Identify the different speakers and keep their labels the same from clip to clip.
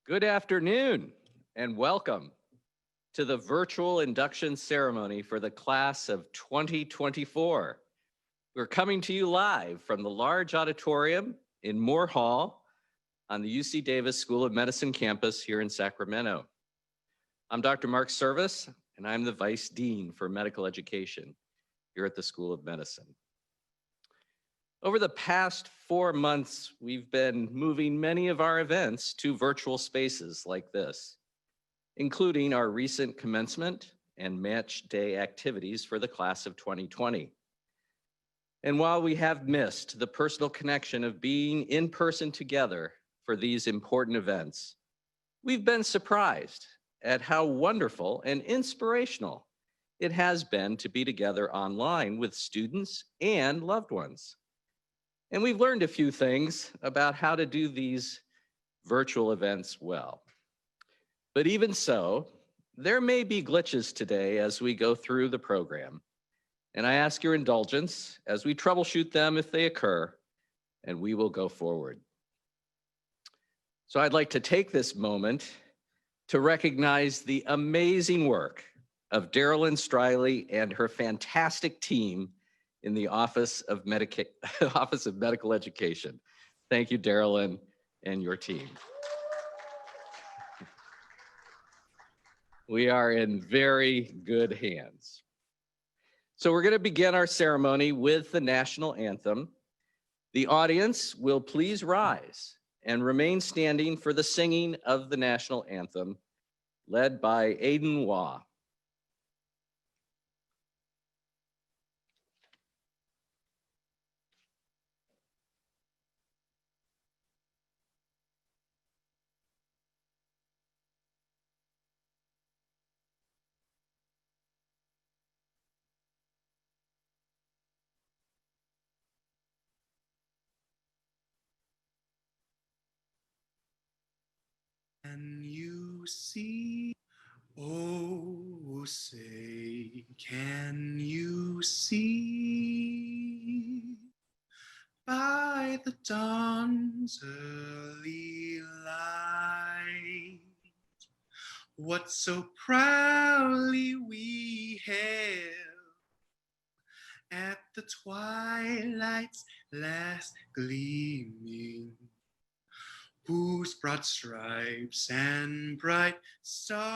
Speaker 1: Good afternoon and welcome to the virtual induction ceremony for the class of 2024. We're coming to you live from the large auditorium in Moore Hall on the UC Davis School of Medicine campus here in Sacramento. I'm Dr. Mark Service, and I'm the Vice Dean for Medical Education here at the School of Medicine. Over the past 4 months, we've been moving many of our events to virtual spaces like this, including our recent commencement and match day activities for the class of 2020. And while we have missed the personal connection of being in person together for these important events, we've been surprised at how wonderful and inspirational it has been to be together online with students and loved ones. And we've learned a few things about how to do these virtual events well. But even so, there may be glitches today as we go through the program. And I ask your indulgence as we troubleshoot them if they occur, and we will go forward. So I'd like to take this moment to recognize the amazing work of Darylyn Striley and her fantastic team in the Office of Medical Education. Thank you, Darylyn, and your team. We are in very good hands. So we're going to begin our ceremony with the national anthem. The audience will please rise and remain standing for the singing of the national anthem, led by Aiden Waugh.
Speaker 2: Can you see? Oh, say, can you see? By the dawn's early light, what so proudly we hailed at the twilight's last gleaming, whose broad stripes and bright stars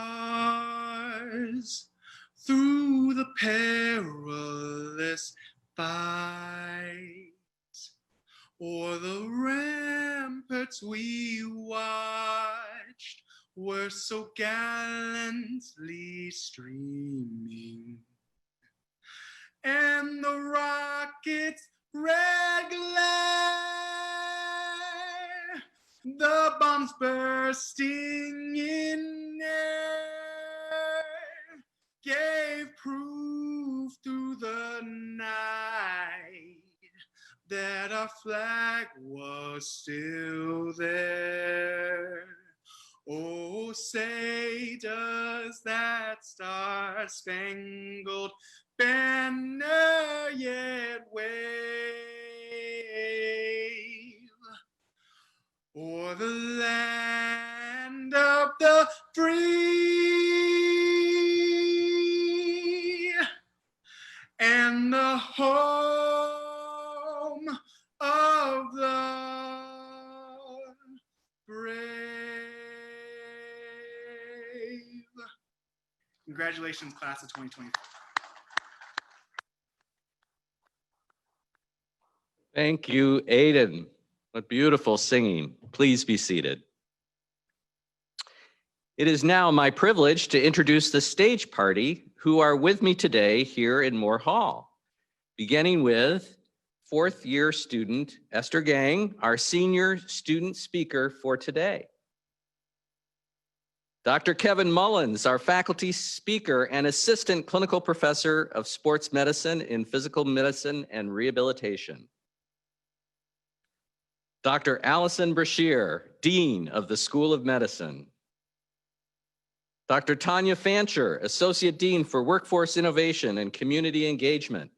Speaker 2: through the perilous fight o'er the ramparts we watched were so gallantly streaming, and the rocket's red glare, the bombs bursting in air, gave proof through the night that our flag was still there. Oh, say, does that star-spangled banner yet wave o'er the land of the free and the home of the brave? Congratulations, class of 2024.
Speaker 1: Thank you, Aiden. What beautiful singing. Please be seated. It is now my privilege to introduce the stage party who are with me today here in Moore Hall, beginning with fourth-year student Esther Gang, our senior student speaker for today. Dr. Kevin Mullins, our faculty speaker and assistant clinical professor of sports medicine in physical medicine and rehabilitation. Dr. Allison Brashear, Dean of the School of Medicine. Dr. Tanya Fancher, Associate Dean for Workforce Innovation and Community Engagement.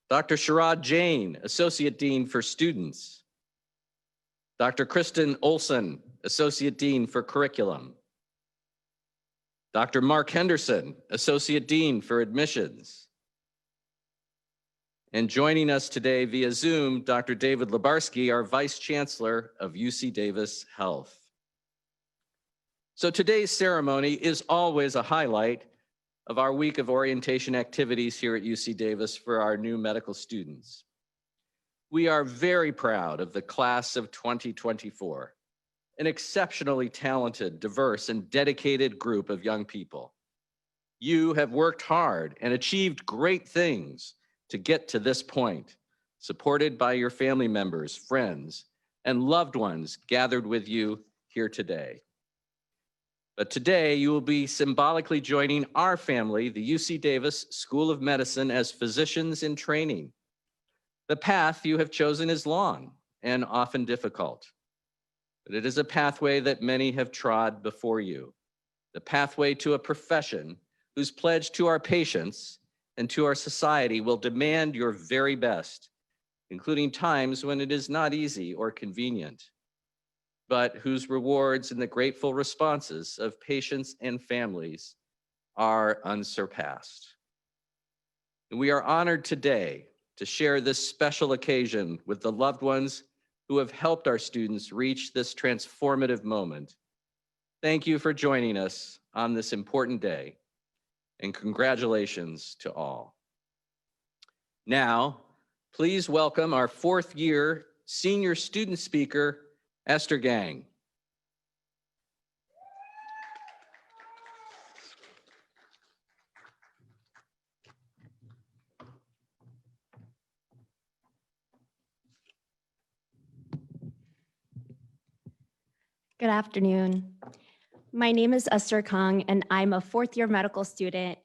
Speaker 1: Dr. Sharad Jain, Associate Dean for Students. Dr. Kristen Olson, Associate Dean for Curriculum. Dr. Mark Henderson, Associate Dean for Admissions. And joining us today via Zoom, Dr. David Lebarski, our Vice Chancellor of UC Davis Health. So today's ceremony is always a highlight of our week of orientation activities here at UC Davis for our new medical students. We are very proud of the class of 2024, an exceptionally talented, diverse, and dedicated group of young people. You have worked hard and achieved great things to get to this point, supported by your family members, friends, and loved ones gathered with you here today. But today you will be symbolically joining our family, the UC Davis School of Medicine, as physicians in training. The path you have chosen is long and often difficult, but it is a pathway that many have trod before you, the pathway to a profession whose pledge to our patients and to our society will demand your very best, including times when it is not easy or convenient, but whose rewards and the grateful responses of patients and families are unsurpassed. And we are honored today to share this special occasion with the loved ones who have helped our students reach this transformative moment. Thank you for joining us on this important day, and congratulations to all. Now, please welcome our fourth year senior student speaker, Esther Gang.
Speaker 3: Good afternoon. My name is Esther Kang, and I'm a fourth-year medical student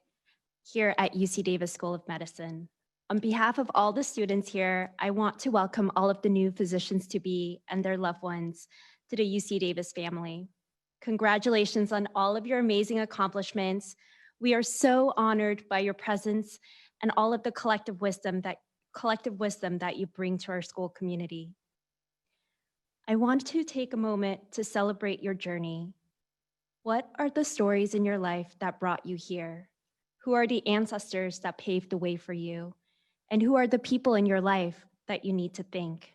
Speaker 3: here at UC Davis School of Medicine. On behalf of all the students here, I want to welcome all of the new physicians-to-be and their loved ones to the UC Davis family. Congratulations on all of your amazing accomplishments. We are so honored by your presence and all of the collective wisdom that you bring to our school community. I want to take a moment to celebrate your journey. What are the stories in your life that brought you here? Who are the ancestors that paved the way for you? And who are the people in your life that you need to thank?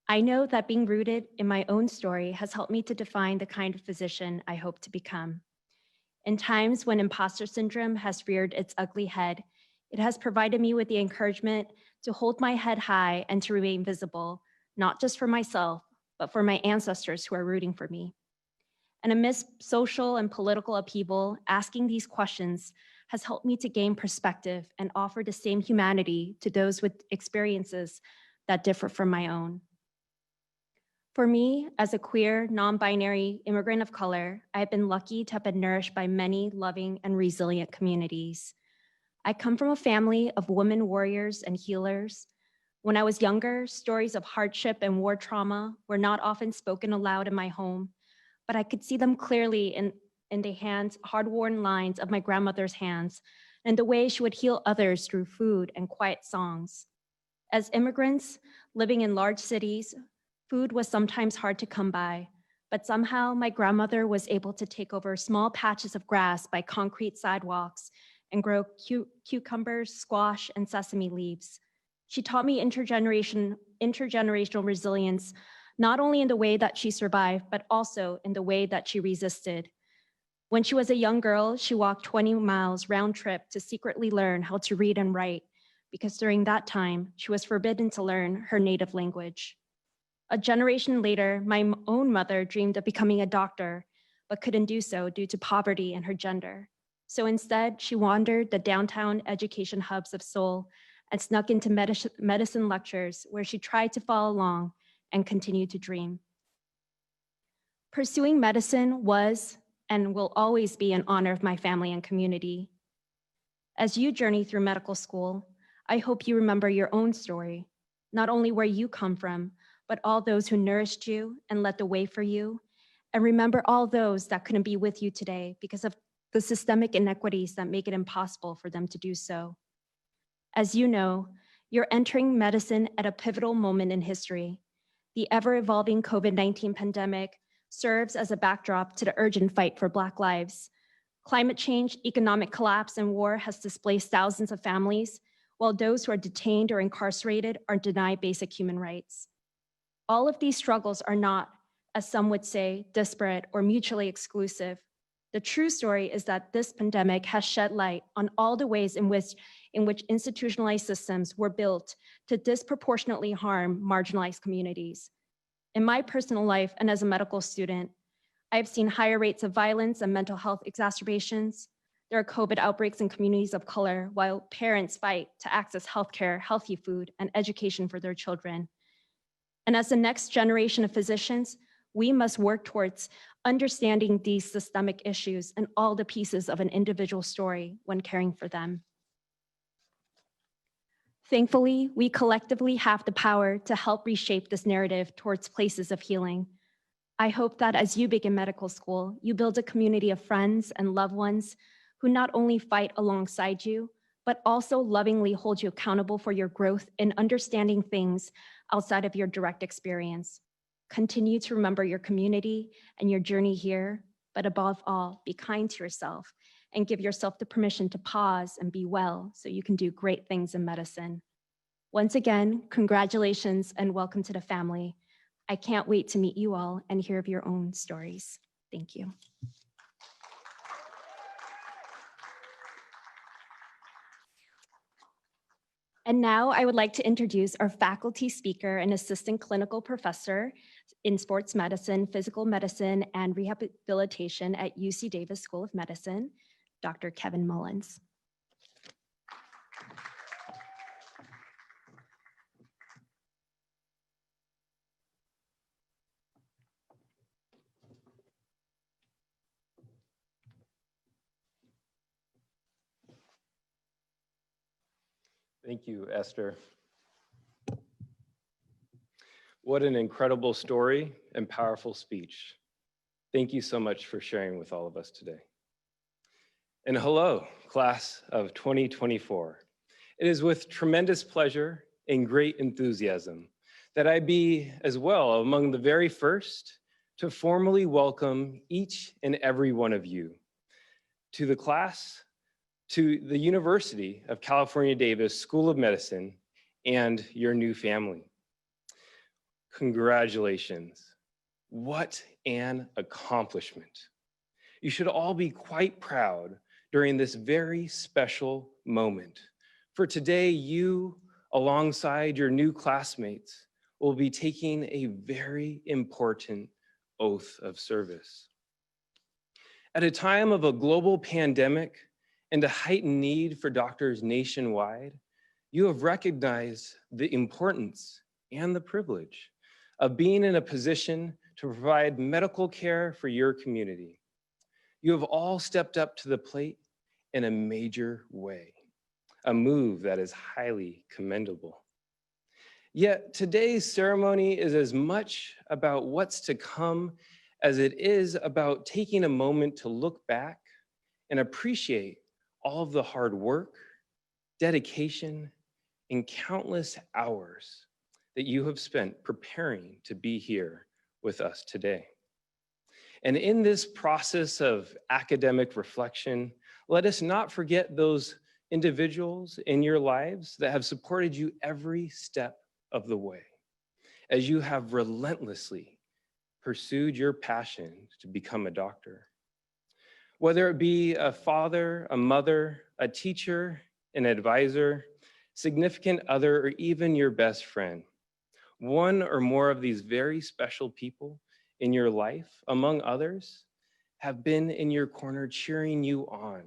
Speaker 3: I know that being rooted in my own story has helped me to define the kind of physician I hope to become. In times when imposter syndrome has reared its ugly head, it has provided me with the encouragement to hold my head high and to remain visible, not just for myself, but for my ancestors who are rooting for me. And amidst social and political upheaval, asking these questions has helped me to gain perspective and offer the same humanity to those with experiences that differ from my own. For me, as a queer, non-binary immigrant of color, I have been lucky to have been nourished by many loving and resilient communities. I come from a family of women warriors and healers. When I was younger, stories of hardship and war trauma were not often spoken aloud in my home, but I could see them clearly in the hard-worn lines of my grandmother's hands and the way she would heal others through food and quiet songs. As immigrants living in large cities, food was sometimes hard to come by, but somehow my grandmother was able to take over small patches of grass by concrete sidewalks and grow cucumbers, squash, and sesame leaves. She taught me intergenerational resilience, not only in the way that she survived, but also in the way that she resisted. When she was a young girl, she walked 20 miles round trip to secretly learn how to read and write, because during that time, she was forbidden to learn her native language. A generation later, my own mother dreamed of becoming a doctor, but couldn't do so due to poverty and her gender. So instead, she wandered the downtown education hubs of Seoul and snuck into medicine lectures where she tried to follow along and continue to dream. Pursuing medicine was and will always be an honor of my family and community. As you journey through medical school, I hope you remember your own story, not only where you come from, but all those who nourished you and led the way for you, and remember all those that couldn't be with you today because of the systemic inequities that make it impossible for them to do so. As you know, you're entering medicine at a pivotal moment in history, The ever-evolving COVID-19 pandemic serves as a backdrop to the urgent fight for Black lives. Climate change, economic collapse, and war has displaced thousands of families, while those who are detained or incarcerated are denied basic human rights. All of these struggles are not, as some would say, disparate or mutually exclusive. The true story is that this pandemic has shed light on all the ways in which institutionalized systems were built to disproportionately harm marginalized communities. In my personal life and as a medical student, I've seen higher rates of violence and mental health exacerbations. There are COVID outbreaks in communities of color while parents fight to access healthcare, healthy food, and education for their children. And as the next generation of physicians, we must work towards understanding these systemic issues and all the pieces of an individual story when caring for them. Thankfully, we collectively have the power to help reshape this narrative towards places of healing. I hope that as you begin medical school, you build a community of friends and loved ones who not only fight alongside you, but also lovingly hold you accountable for your growth in understanding things outside of your direct experience. Continue to remember your community and your journey here, but above all, be kind to yourself and give yourself the permission to pause and be well so you can do great things in medicine. Once again, congratulations and welcome to the family. I can't wait to meet you all and hear of your own stories. Thank you. And now I would like to introduce our faculty speaker and assistant clinical professor in sports medicine, physical medicine, and rehabilitation at UC Davis School of Medicine, Dr. Kevin Mullins.
Speaker 4: Thank you, Esther. What an incredible story and powerful speech. Thank you so much for sharing with all of us today. And hello, class of 2024. It is with tremendous pleasure and great enthusiasm that I be as well among the very first to formally welcome each and every one of you to the class, to the University of California, Davis School of Medicine, and your new family. Congratulations. What an accomplishment. You should all be quite proud during this very special moment. For today, you, alongside your new classmates, will be taking a very important oath of service. At a time of a global pandemic and a heightened need for doctors nationwide, you have recognized the importance and the privilege of being in a position to provide medical care for your community. You have all stepped up to the plate in a major way, a move that is highly commendable. Yet today's ceremony is as much about what's to come as it is about taking a moment to look back and appreciate all of the hard work, dedication, and countless hours that you have spent preparing to be here with us today. And in this process of academic reflection, let us not forget those individuals in your lives that have supported you every step of the way, as you have relentlessly pursued your passion to become a doctor. Whether it be a father, a mother, a teacher, an advisor, significant other, or even your best friend, one or more of these very special people in your life, among others, have been in your corner cheering you on,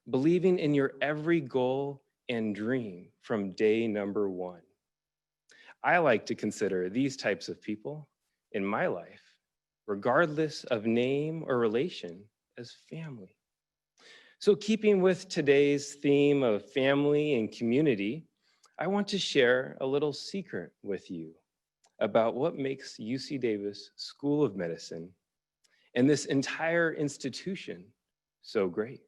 Speaker 4: believing in your every goal and dream from day number one. I like to consider these types of people in my life, regardless of name or relation, as family. So keeping with today's theme of family and community, I want to share a little secret with you about what makes UC Davis School of Medicine and this entire institution so great.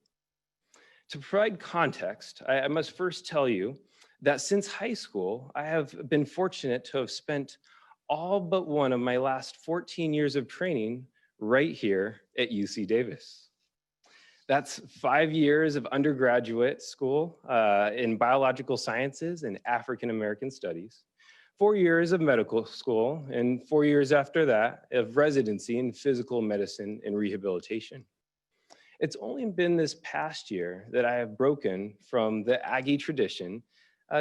Speaker 4: To provide context, I must first tell you that since high school, I have been fortunate to have spent all but one of my last 14 years of training right here at UC Davis. That's 5 years of undergraduate school in biological sciences and African American studies, 4 years of medical school, and 4 years after that of residency in physical medicine and rehabilitation. It's only been this past year that I have broken from the Aggie tradition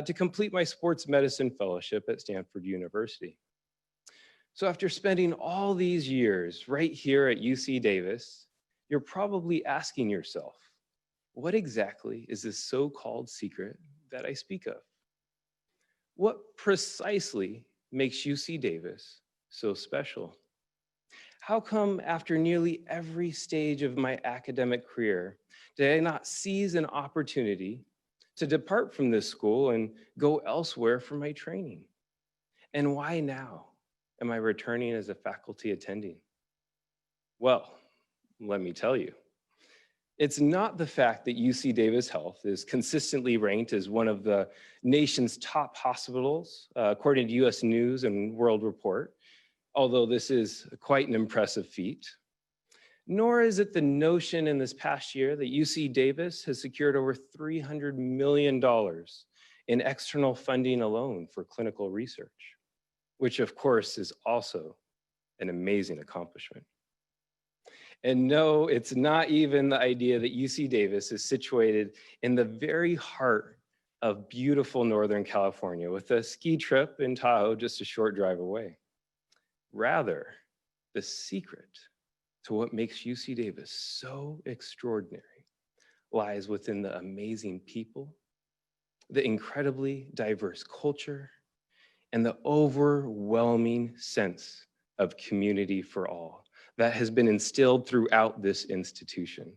Speaker 4: to complete my sports medicine fellowship at Stanford University. So after spending all these years right here at UC Davis, you're probably asking yourself, what exactly is this so-called secret that I speak of? What precisely makes UC Davis so special? How come after nearly every stage of my academic career, did I not seize an opportunity to depart from this school and go elsewhere for my training? And why now am I returning as a faculty attending? Well, let me tell you. It's not the fact that UC Davis Health is consistently ranked as one of the nation's top hospitals, according to US News and World Report, although this is quite an impressive feat. Nor is it the notion in this past year that UC Davis has secured over $300 million in external funding alone for clinical research, which of course is also an amazing accomplishment. And no, it's not even the idea that UC Davis is situated in the very heart of beautiful Northern California with a ski trip in Tahoe just a short drive away. Rather, the secret to what makes UC Davis so extraordinary lies within the amazing people, the incredibly diverse culture, and the overwhelming sense of community for all that has been instilled throughout this institution.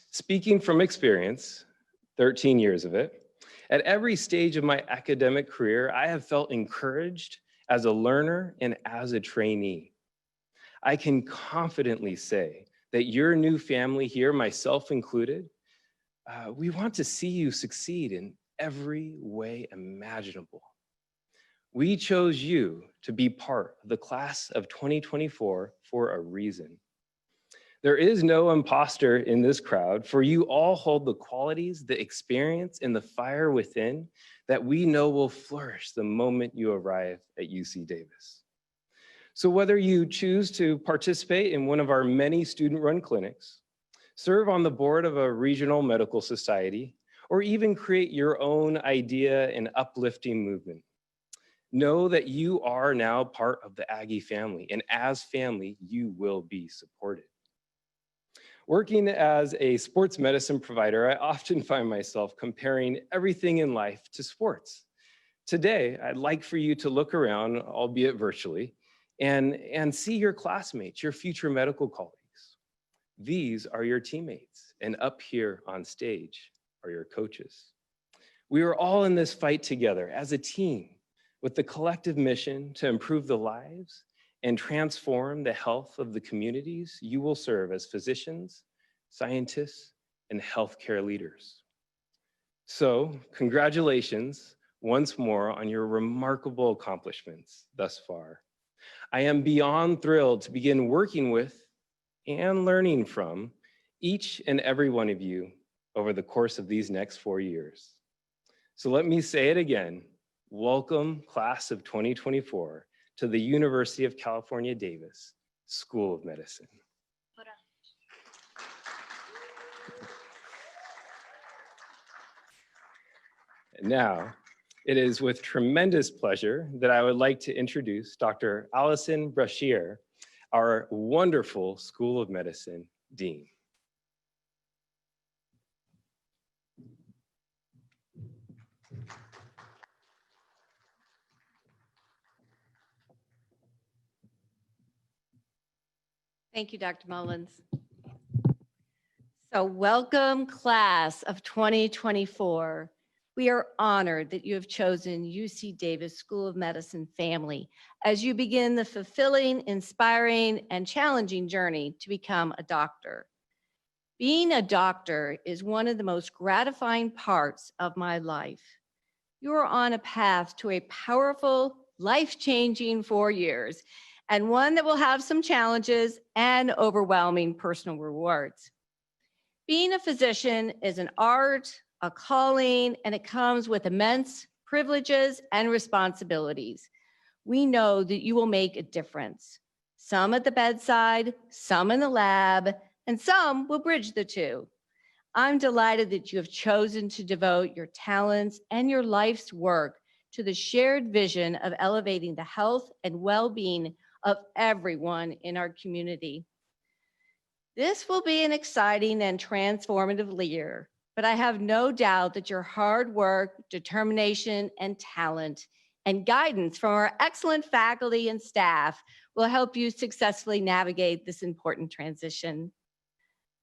Speaker 4: Speaking from experience, 13 years of it, at every stage of my academic career, I have felt encouraged as a learner and as a trainee. I can confidently say that your new family here, myself included, we want to see you succeed in every way imaginable. We chose you to be part of the class of 2024 for a reason. There is no imposter in this crowd, for you all hold the qualities, the experience, and the fire within that we know will flourish the moment you arrive at UC Davis. So whether you choose to participate in one of our many student-run clinics, serve on the board of a regional medical society, or even create your own idea and uplifting movement, know that you are now part of the Aggie family, and as family, you will be supported. Working as a sports medicine provider, I often find myself comparing everything in life to sports. Today, I'd like for you to look around, albeit virtually, and see your classmates, your future medical colleagues. These are your teammates, and up here on stage are your coaches. We are all in this fight together as a team, with the collective mission to improve the lives and transform the health of the communities you will serve as physicians, scientists, and healthcare leaders. So, congratulations once more on your remarkable accomplishments thus far. I am beyond thrilled to begin working with and learning from each and every one of you over the course of these next 4 years. So let me say it again. Welcome, class of 2024, to the University of California, Davis School of Medicine. And now, it is with tremendous pleasure that I would like to introduce Dr. Allison Brashear, our wonderful School of Medicine Dean.
Speaker 5: Thank you, Dr. Mullins. So welcome, class of 2024. We are honored that you have chosen UC Davis School of Medicine family as you begin the fulfilling, inspiring, and challenging journey to become a doctor. Being a doctor is one of the most gratifying parts of my life. You are on a path to a powerful, life-changing 4 years, and one that will have some challenges and overwhelming personal rewards. Being a physician is an art, a calling, and it comes with immense privileges and responsibilities. We know that you will make a difference. Some at the bedside, some in the lab, and some will bridge the two. I'm delighted that you have chosen to devote your talents and your life's work to the shared vision of elevating the health and well-being of everyone in our community. This will be an exciting and transformative year, but I have no doubt that your hard work, determination, and talent and guidance from our excellent faculty and staff will help you successfully navigate this important transition.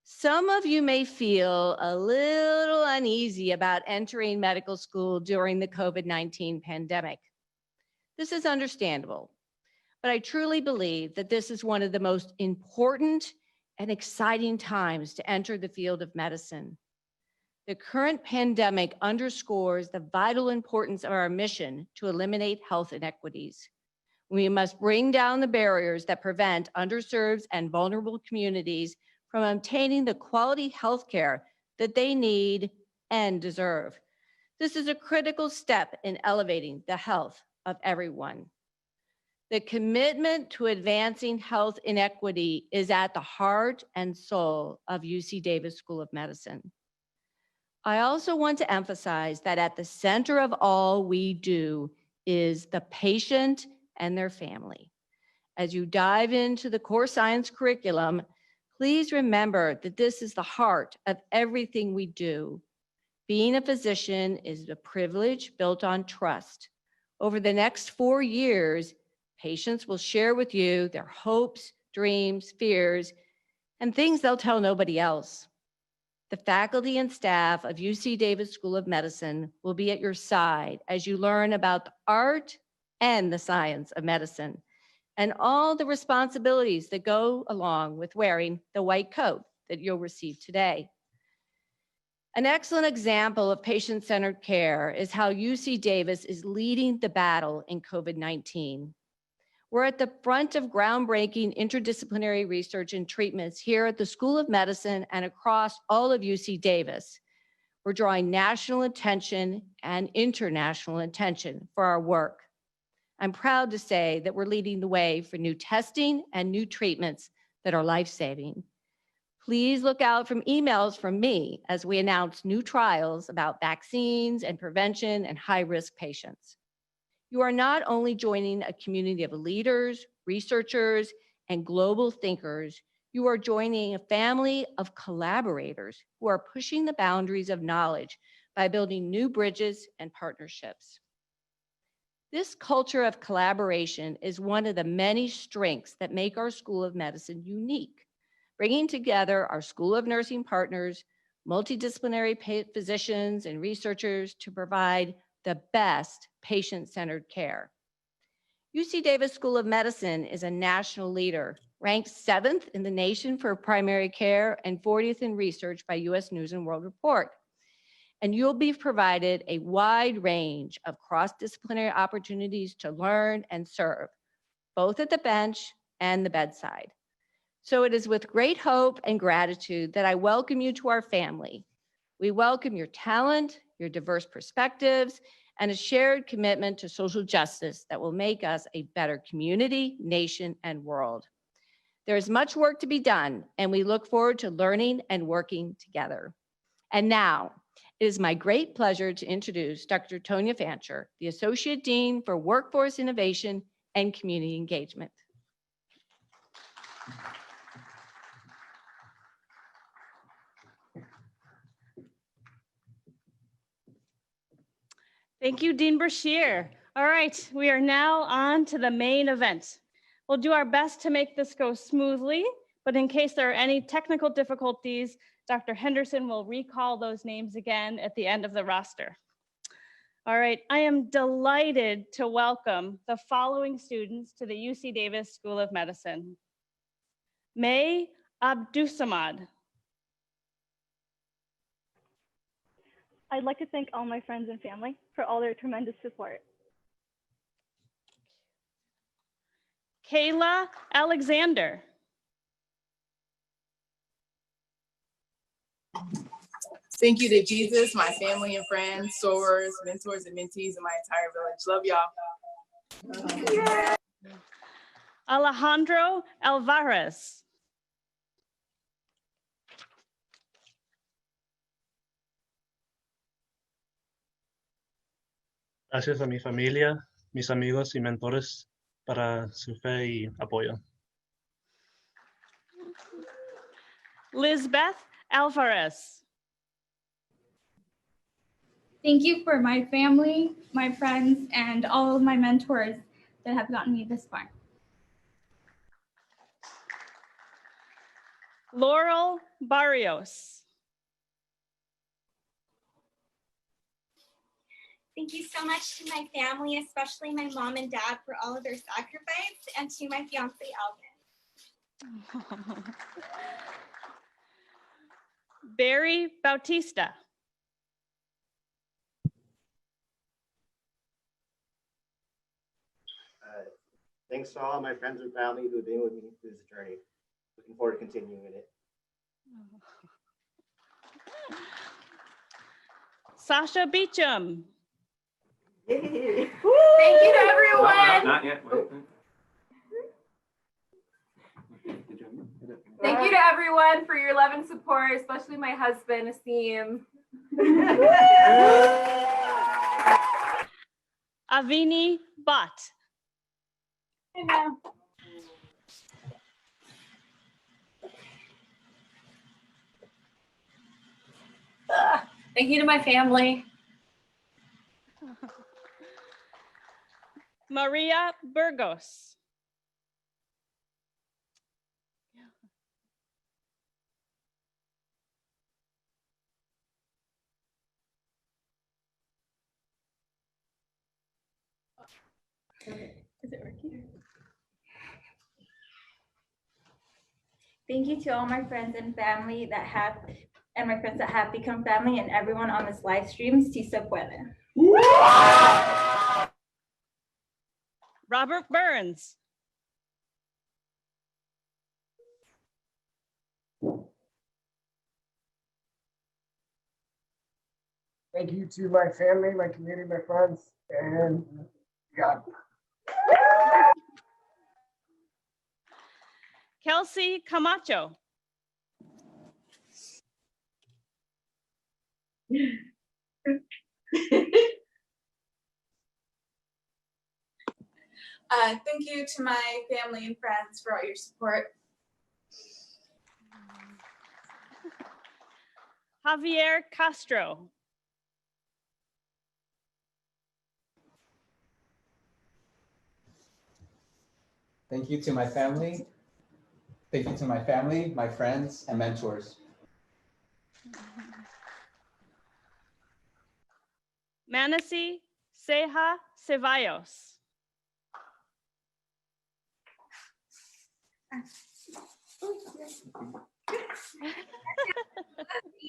Speaker 5: Some of you may feel a little uneasy about entering medical school during the COVID-19 pandemic. This is understandable, but I truly believe that this is one of the most important and exciting times to enter the field of medicine. The current pandemic underscores the vital importance of our mission to eliminate health inequities. We must bring down the barriers that prevent underserved and vulnerable communities from obtaining the quality health care that they need and deserve. This is a critical step in elevating the health of everyone. The commitment to advancing health inequity is at the heart and soul of UC Davis School of Medicine. I also want to emphasize that at the center of all we do is the patient and their family. As you dive into the core science curriculum, please remember that this is the heart of everything we do. Being a physician is a privilege built on trust. Over the next 4 years, patients will share with you their hopes, dreams, fears, and things they'll tell nobody else. The faculty and staff of UC Davis School of Medicine will be at your side as you learn about the art and the science of medicine, and all the responsibilities that go along with wearing the white coat that you'll receive today. An excellent example of patient-centered care is how UC Davis is leading the battle in COVID-19. We're at the front of groundbreaking interdisciplinary research and treatments here at the School of Medicine and across all of UC Davis. We're drawing national attention and international attention for our work. I'm proud to say that we're leading the way for new testing and new treatments that are life-saving. Please look out for emails from me as we announce new trials about vaccines and prevention and high-risk patients. You are not only joining a community of leaders, researchers, and global thinkers, you are joining a family of collaborators who are pushing the boundaries of knowledge by building new bridges and partnerships. This culture of collaboration is one of the many strengths that make our School of Medicine unique, bringing together our School of Nursing partners, multidisciplinary physicians and researchers to provide the best patient-centered care. UC Davis School of Medicine is a national leader, ranked 7th in the nation for primary care and 40th in research by US News and World Report. And you'll be provided a wide range of cross-disciplinary opportunities to learn and serve, both at the bench and the bedside. So it is with great hope and gratitude that I welcome you to our family. We welcome your talent, your diverse perspectives, and a shared commitment to social justice that will make us a better community, nation, and world. There is much work to be done, and we look forward to learning and working together. And now, it is my great pleasure to introduce Dr. Tonya Fancher, the Associate Dean for Workforce Innovation and Community Engagement.
Speaker 6: Thank you, Dean Brashear. All right, we are now on to the main event. We'll do our best to make this go smoothly, but in case there are any technical difficulties, Dr. Henderson will recall those names again at the end of the roster. All right, I am delighted to welcome the following students to the UC Davis School of Medicine. May Abdusamad.
Speaker 7: I'd like to thank all my friends and family for all their tremendous support.
Speaker 6: Kayla Alexander.
Speaker 7: Thank you to Jesus, my family and friends, sorors, mentors, and mentees, and my entire village. Love y'all.
Speaker 6: Alejandro Alvarez.
Speaker 8: Gracias a mi familia, mis amigos y mentores para su fe y apoyo.
Speaker 6: Lizbeth Alvarez.
Speaker 9: Thank you for my family, my friends, and all of my mentors that have gotten me this far.
Speaker 6: Laurel Barrios.
Speaker 10: Thank you so much to my family, especially my mom and dad, for all of their sacrifice, and to my fiance, Alvin.
Speaker 6: Barry Bautista.
Speaker 11: Thanks to all my friends and family who have been with me through this journey. Looking forward to continuing in it.
Speaker 6: Sasha Beecham.
Speaker 12: Thank you to everyone.
Speaker 1: Not yet.
Speaker 12: Thank you to everyone for your love and support, especially my husband, Asim.
Speaker 6: Avini Bhatt.
Speaker 12: Thank you to my family.
Speaker 6: Maria Burgos.
Speaker 9: Is it working?
Speaker 13: Thank you to all my friends and family that have, and my friends that have become family, and everyone on this live stream. Si se puede.
Speaker 6: Robert Burns.
Speaker 14: Thank you to my family, my community, my friends, and God.
Speaker 6: Kelsey Camacho.
Speaker 7: Thank you to my family and friends for all your support.
Speaker 6: Javier Castro.
Speaker 15: Thank you to my family. Thank you to my family, my friends, and mentors.
Speaker 6: Manasi Seja Ceballos.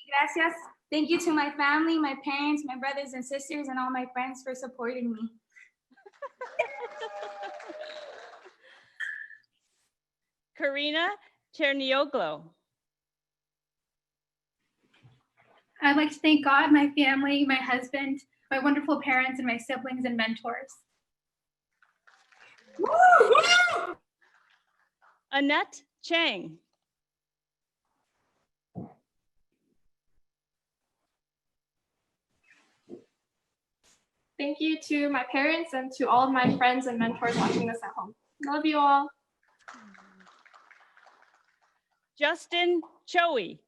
Speaker 10: Gracias. Thank you to my family, my parents, my brothers and sisters, and all my friends for supporting me.
Speaker 6: Karina Chernioglu.
Speaker 9: I'd like to thank God, my family, my husband, my wonderful parents, and my siblings and mentors.
Speaker 6: Annette Chang.
Speaker 16: Thank you to my parents and to all of my friends and mentors watching this at home. Love you all.
Speaker 6: Justin Choey.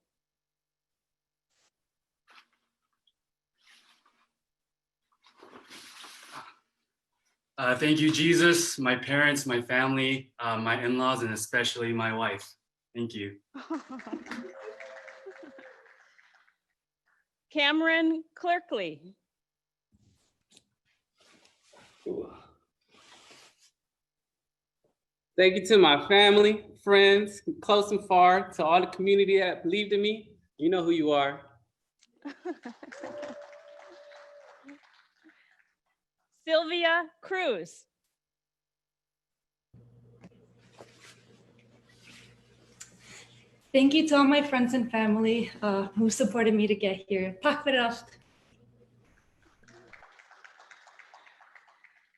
Speaker 17: Thank you, Jesus, my parents, my family, my in-laws, and especially my wife. Thank you.
Speaker 6: Cameron Clerkley.
Speaker 18: Thank you to my family, friends, close and far, to all the community that believed in me. You know who you are.
Speaker 6: Sylvia Cruz.
Speaker 19: Thank you to all my friends and family who supported me to get here. Tack för allt.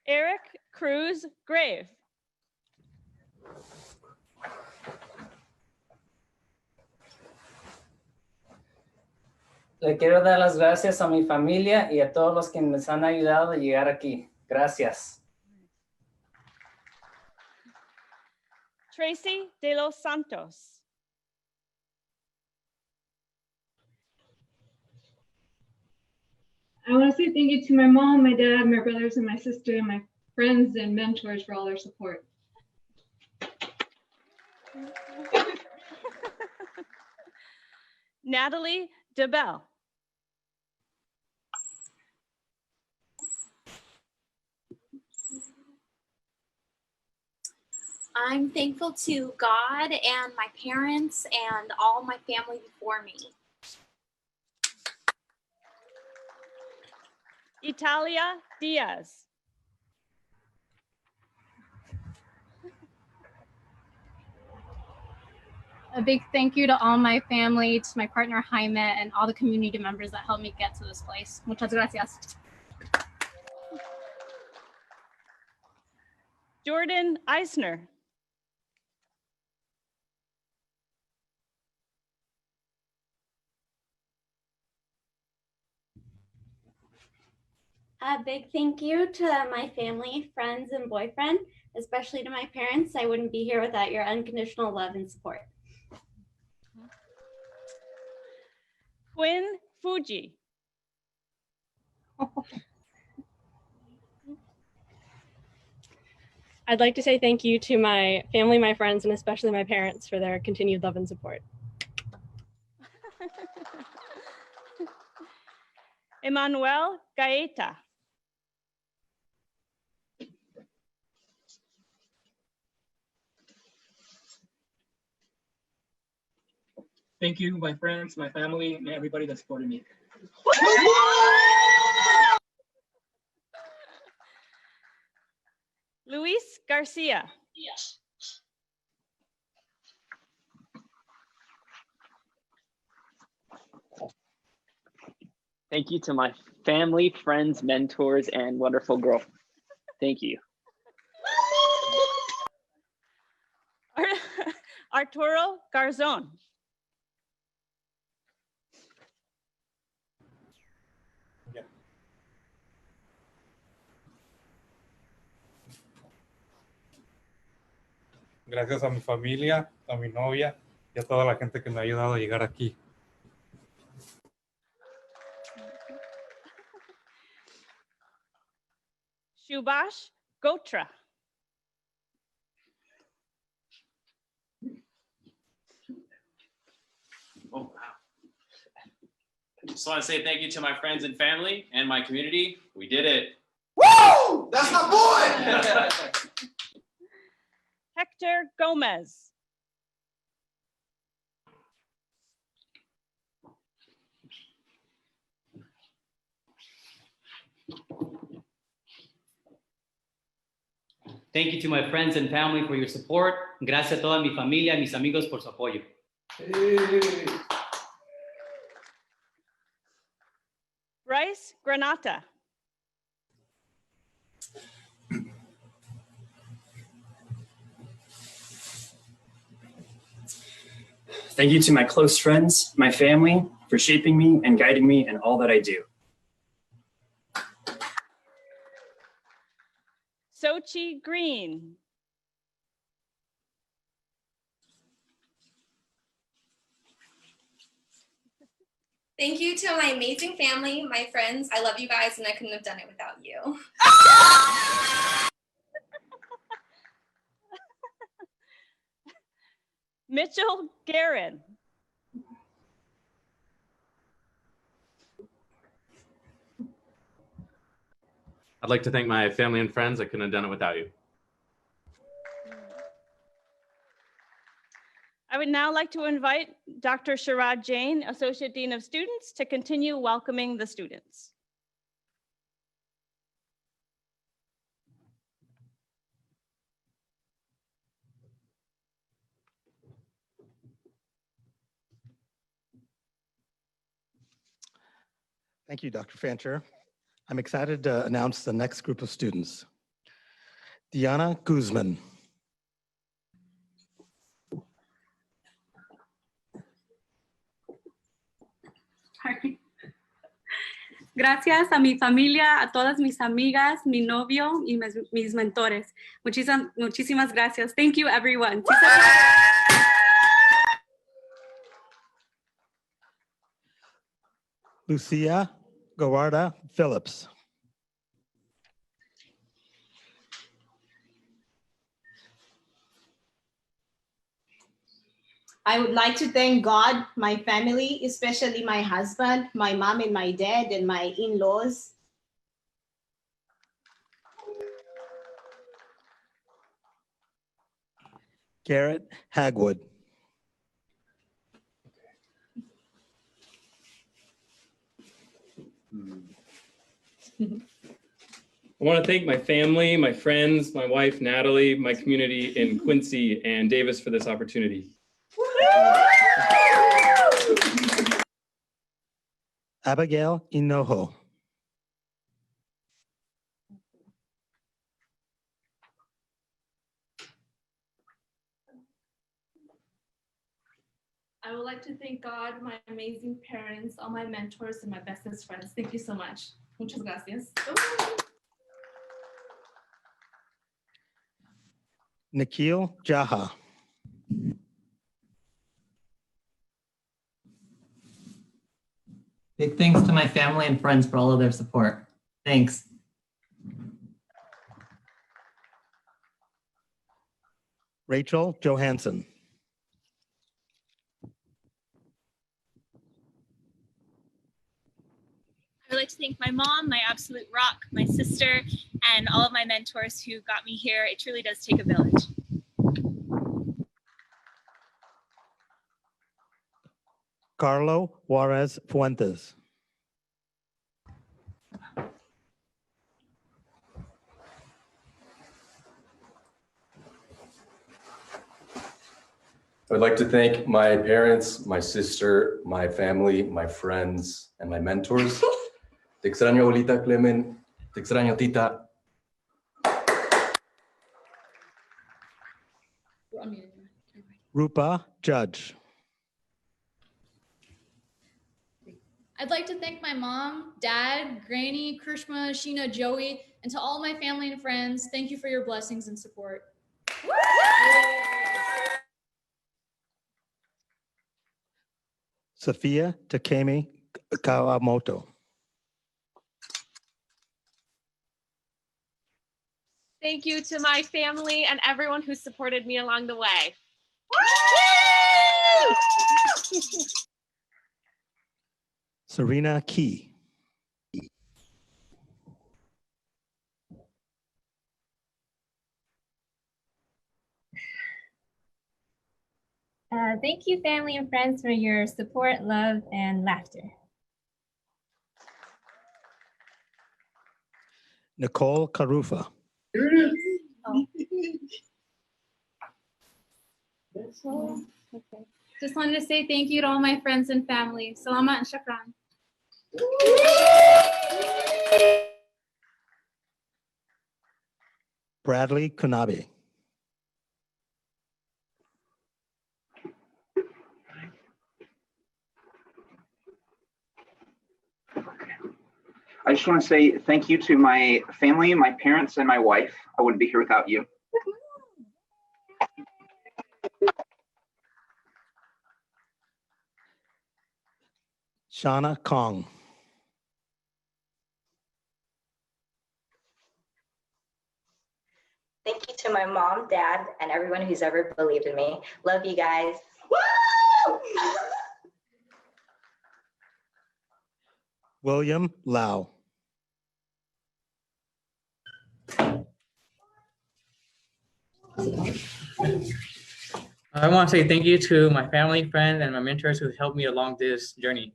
Speaker 6: Eric Cruz Grave.
Speaker 20: Le quiero dar las gracias a mi familia y a todos los que nos han ayudado a llegar aquí. Gracias.
Speaker 6: Tracy de los Santos.
Speaker 21: I want to say thank you to my mom, my dad, my brothers, and my sister, and my friends and mentors for all their support.
Speaker 6: Natalie DeBell.
Speaker 10: I'm thankful to God and my parents and all my family before me.
Speaker 6: Italia Diaz.
Speaker 22: A big thank you to all my family, to my partner Jaime, and all the community members that helped me get to this place. Muchas gracias.
Speaker 6: Jordan Eisner.
Speaker 23: A big thank you to my family, friends, and boyfriend, especially to my parents. I wouldn't be here without your unconditional love and support.
Speaker 6: Quinn Fuji.
Speaker 24: I'd like to say thank you to my family, my friends, and especially my parents for their continued love and support.
Speaker 6: Emmanuel Gaeta.
Speaker 25: Thank you, my friends, my family, and everybody that supported me.
Speaker 6: Luis Garcia.
Speaker 26: Thank you to my family, friends, mentors, and wonderful girl. Thank you.
Speaker 6: Arturo Garzon.
Speaker 27: Gracias a mi familia, a mi novia y a toda la gente que me ha ayudado a llegar aquí.
Speaker 6: Subhash Gotra.
Speaker 28: Oh, wow. I just want to say thank you to my friends and family and my community. We did it.
Speaker 2: Woo! That's my boy!
Speaker 6: Hector Gomez.
Speaker 29: Thank you to my friends and family for your support. Gracias a toda mi familia, mis amigos por su apoyo.
Speaker 6: Bryce Granata.
Speaker 30: Thank you to my close friends, my family, for shaping me and guiding me in all that I do.
Speaker 6: Sochi Green.
Speaker 31: Thank you to my amazing family, my friends. I love you guys, and I couldn't have done it without you.
Speaker 6: Mitchell Guerin.
Speaker 32: I'd like to thank my family and friends. I couldn't have done it without you.
Speaker 6: I would now like to invite Dr. Sharad Jain, Associate Dean of Students, to continue welcoming the students.
Speaker 1: Thank you, Dr. Fancher. I'm excited to announce the next group of students. Diana Guzman.
Speaker 3: Gracias a mi familia, a todas mis amigas, mi novio y mis mentores. Muchísimas gracias. Thank you, everyone.
Speaker 1: Lucia Gawarda Phillips.
Speaker 4: I would like to thank God, my family, especially my husband, my mom and my dad, and my in-laws.
Speaker 1: Garrett Hagwood.
Speaker 30: I want to thank my family, my friends, my wife, Natalie, my community in Quincy and Davis for this opportunity.
Speaker 1: Abigail Inoho.
Speaker 16: I would like to thank God, my amazing parents, all my mentors, and my bestest friends. Thank you so much. Muchas gracias.
Speaker 1: Nikhil Jaha.
Speaker 5: Big thanks to my family and friends for all of their support. Thanks.
Speaker 1: Rachel Johansson.
Speaker 7: I would like to thank my mom, my absolute rock, my sister, and all of my mentors who got me here. It truly does take a village.
Speaker 1: Carlo Juarez Fuentes.
Speaker 8: I'd like to thank my parents, my sister, my family, my friends, and my mentors. Te extraño, abuelita Clemen. Te extraño, tita.
Speaker 1: Rupa Judge.
Speaker 9: I'd like to thank my mom, dad, granny, Krishma, Sheena, Joey, and to all my family and friends. Thank you for your blessings and support.
Speaker 1: Sophia Takemi Kawamoto.
Speaker 11: Thank you to my family and everyone who supported me along the way.
Speaker 1: Serena Key.
Speaker 12: Thank you, family and friends, for your support, love, and laughter.
Speaker 1: Nicole Carufa.
Speaker 22: Okay. Just wanted to say thank you to all my friends and family. Salamat and shukran.
Speaker 1: Bradley Kunabi.
Speaker 13: I just want to say thank you to my family, my parents, and my wife. I wouldn't be here without you.
Speaker 1: Shauna Kong.
Speaker 14: Thank you to my mom, dad, and everyone who's ever believed in me. Love you guys.
Speaker 1: William Lau.
Speaker 15: I want to say thank you to my family, friends, and my mentors who helped me along this journey.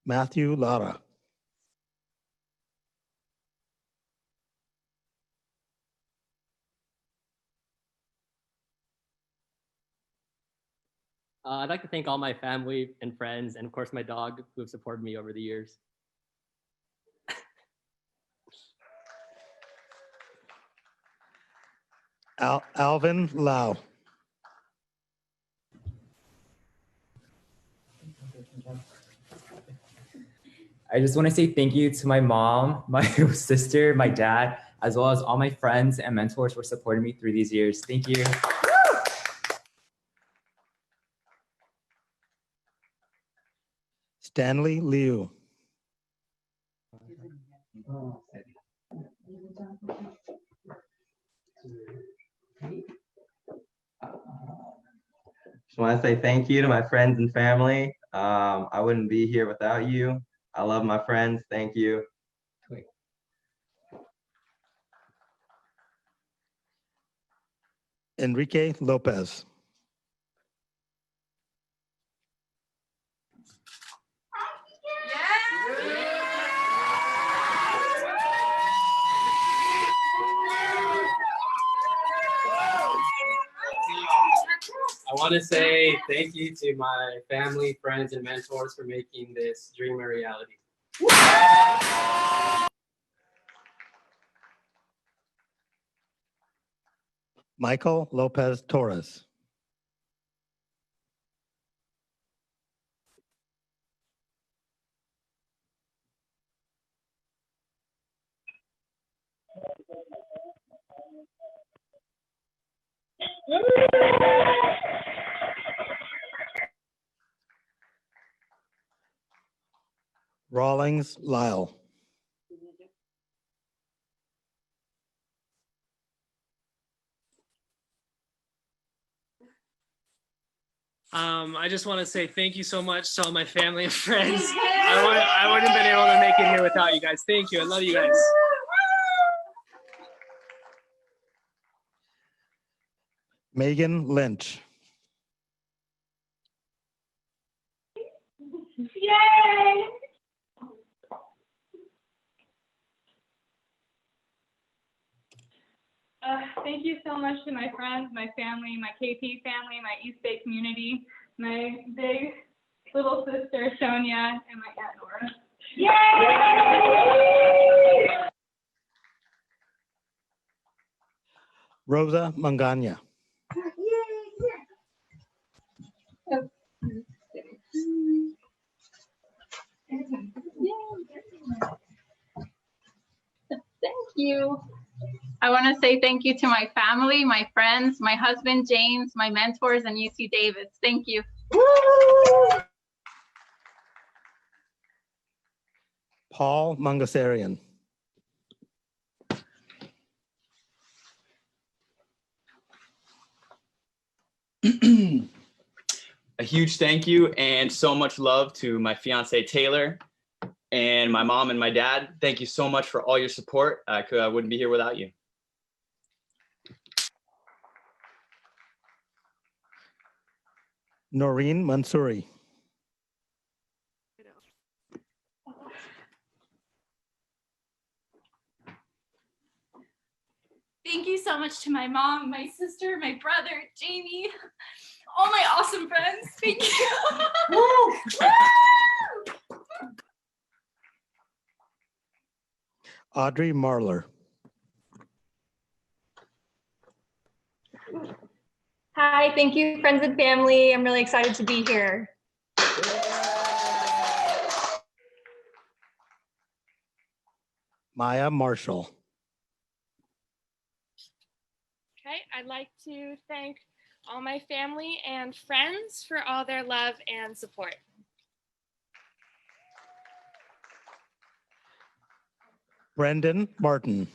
Speaker 1: Matthew Lara.
Speaker 10: I'd like to thank all my family and friends, and of course my dog who have supported me over the years.
Speaker 1: Alvin Lau.
Speaker 17: I just want to say thank you to my mom, my sister, my dad, as well as all my friends and mentors for supporting me through these years. Thank you.
Speaker 1: Stanley Liu.
Speaker 18: Just want to say thank you to my friends and family. I wouldn't be here without you. I love my friends. Thank you.
Speaker 1: Enrique Lopez.
Speaker 29: I want to say thank you to my family, friends, and mentors for making this dream a reality.
Speaker 1: Michael Lopez Torres. Rawlings Lyle.
Speaker 19: I just want to say thank you so much to all my family and friends. I wouldn't have been able to make it here without you guys. Thank you. I love you guys.
Speaker 1: Megan Lynch.
Speaker 16: Yay! Thank you so much to my friends, my family, my KP family, my East Bay community, my big little sister, Sonia, and my Aunt Nora. Yay!
Speaker 1: Rosa Mangana.
Speaker 22: Thank you. I want to say thank you to my family, my friends, my husband, James, my mentors, and UC Davis. Thank you.
Speaker 1: Paul Mangasarian.
Speaker 20: A huge thank you and so much love to my fiance Taylor and my mom and my dad. Thank you so much for all your support. I wouldn't be here without you.
Speaker 1: Noreen Mansouri.
Speaker 21: Thank you so much to my mom, my sister, my brother, Jamie, all my awesome friends. Thank you.
Speaker 1: Audrey Marler.
Speaker 22: Hi, thank you, friends and family. I'm really excited to be here.
Speaker 1: Maya Marshall.
Speaker 11: Okay, I'd like to thank all my family and friends for all their love and support.
Speaker 1: Brendan Martin.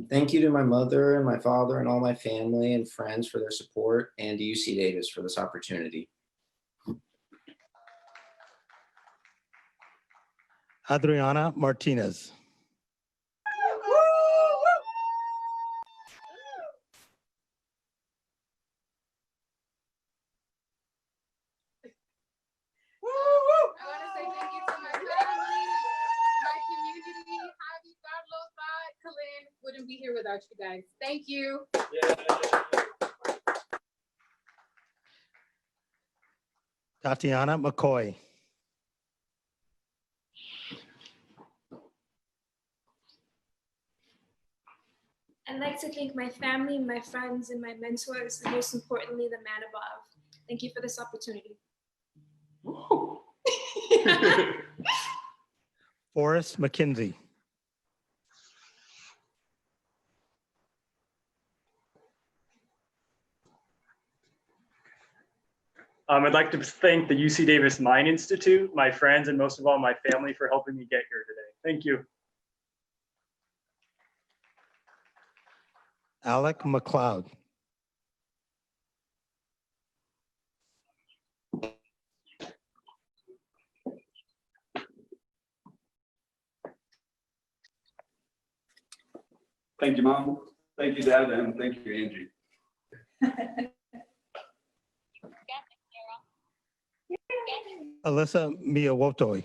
Speaker 23: Thank you to my mother and my father and all my family and friends for their support, and to UC Davis for this opportunity.
Speaker 1: Adriana Martinez.
Speaker 16: I want to say thank you to my family, my community, happy family.
Speaker 22: without you guys. Thank you.
Speaker 1: Tatiana McCoy.
Speaker 2: I'd like to thank my family, my friends, and my mentors, and most importantly, the man above. Thank you for this opportunity.
Speaker 1: Forrest McKinsey.
Speaker 3: I'd like to thank the UC Davis Mine Institute, my friends, and most of all, my family for helping me get here today. Thank you.
Speaker 1: Alec McLeod.
Speaker 4: Thank you, Mom. Thank you, Dad, and thank you, Angie.
Speaker 1: Alyssa Miyawotoi.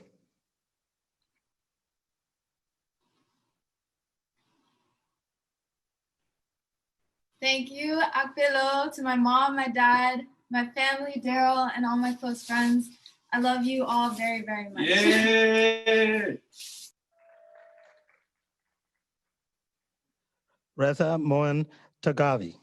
Speaker 6: Thank you, Akpelo, to my mom, my dad, my family, Daryl, and all my close friends. I love you all very, very much.
Speaker 4: Yay!
Speaker 1: Reza Moen Tagavi.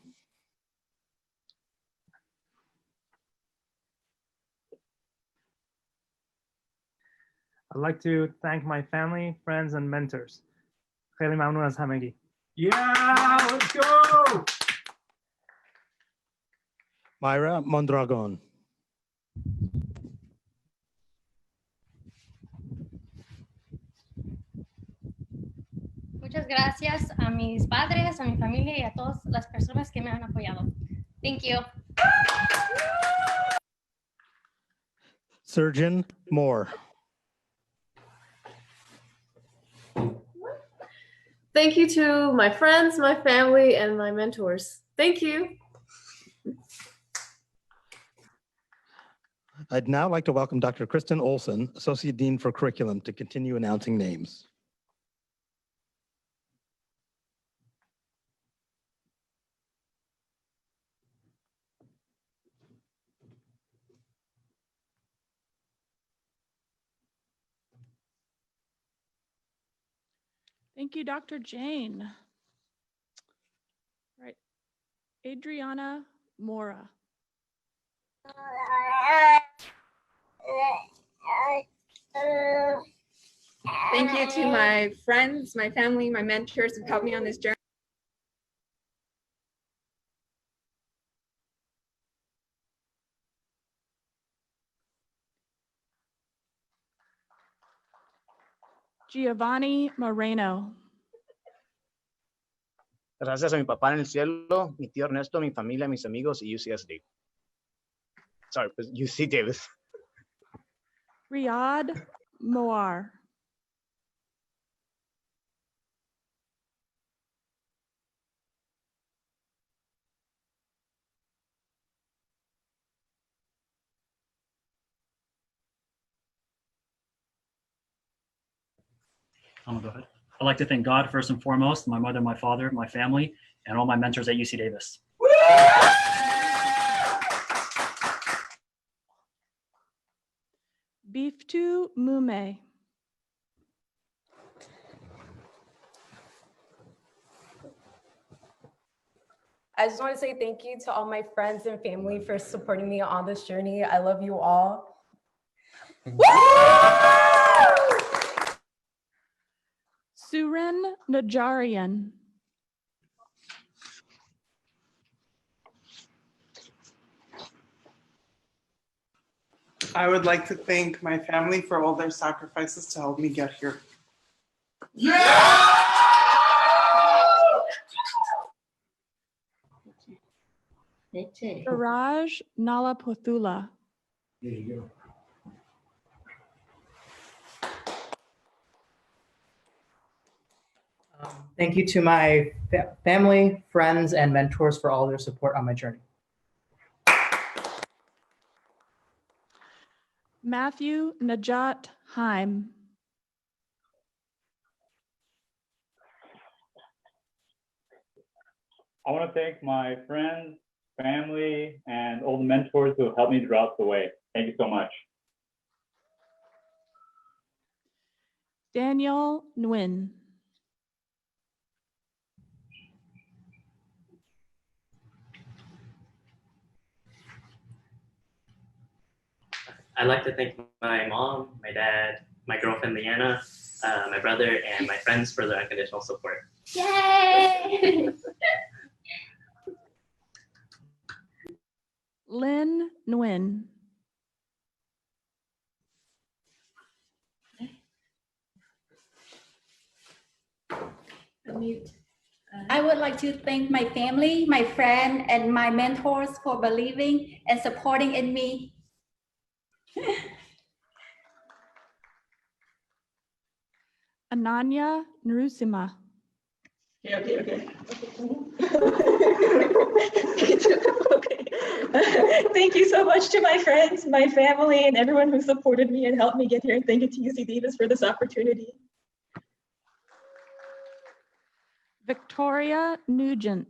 Speaker 24: I'd like to thank my family, friends, and mentors. خیلی ممنون از همگی.
Speaker 4: Yeah, let's go!
Speaker 1: Myra Mondragon.
Speaker 12: Muchas gracias a mis padres, a mi familia y a todas las personas que me han apoyado. Thank you.
Speaker 1: Surgeon Moore.
Speaker 25: Thank you to my friends, my family, and my mentors. Thank you.
Speaker 1: I'd now like to welcome Dr. Kristen Olson, Associate Dean for Curriculum, to continue announcing names.
Speaker 26: Thank you, Dr. Jane. Right. Adriana Mora.
Speaker 27: Thank you to my friends, my family, my mentors who helped me on this journey.
Speaker 26: Giovanni Moreno.
Speaker 28: Gracias a mi papá en el cielo, mi tío Ernesto, mi familia, mis amigos y UCSD. Sorry, pues UC Davis.
Speaker 26: Riyad Moar.
Speaker 30: I'm gonna go ahead. I'd like to thank God first and foremost, my mother, my father, my family, and all my mentors at UC Davis.
Speaker 26: Biftu Mume.
Speaker 31: I just want to say thank you to all my friends and family for supporting me on this journey. I love you all.
Speaker 26: Surin Najarian.
Speaker 32: I would like to thank my family for all their sacrifices to help me get here.
Speaker 26: Suraj Nalapothula.
Speaker 32: There you go.
Speaker 15: Thank you to my family, friends, and mentors for all their support on my journey.
Speaker 26: Matthew Najat Heim.
Speaker 5: I want to thank my friends, family, and all the mentors who have helped me throughout the way. Thank you so much.
Speaker 26: Daniel Nguyen.
Speaker 7: I'd like to thank my mom, my dad, my girlfriend Leanna, my brother, and my friends for their unconditional support.
Speaker 12: Yay!
Speaker 26: Lynn Nguyen.
Speaker 8: I would like to thank my family, my friend, and my mentors for believing and supporting in me.
Speaker 26: Ananya Nrusima.
Speaker 9: Okay. Thank you so much to my friends, my family, and everyone who supported me and helped me get here. And thank you to UC Davis for this opportunity.
Speaker 26: Victoria Nugent.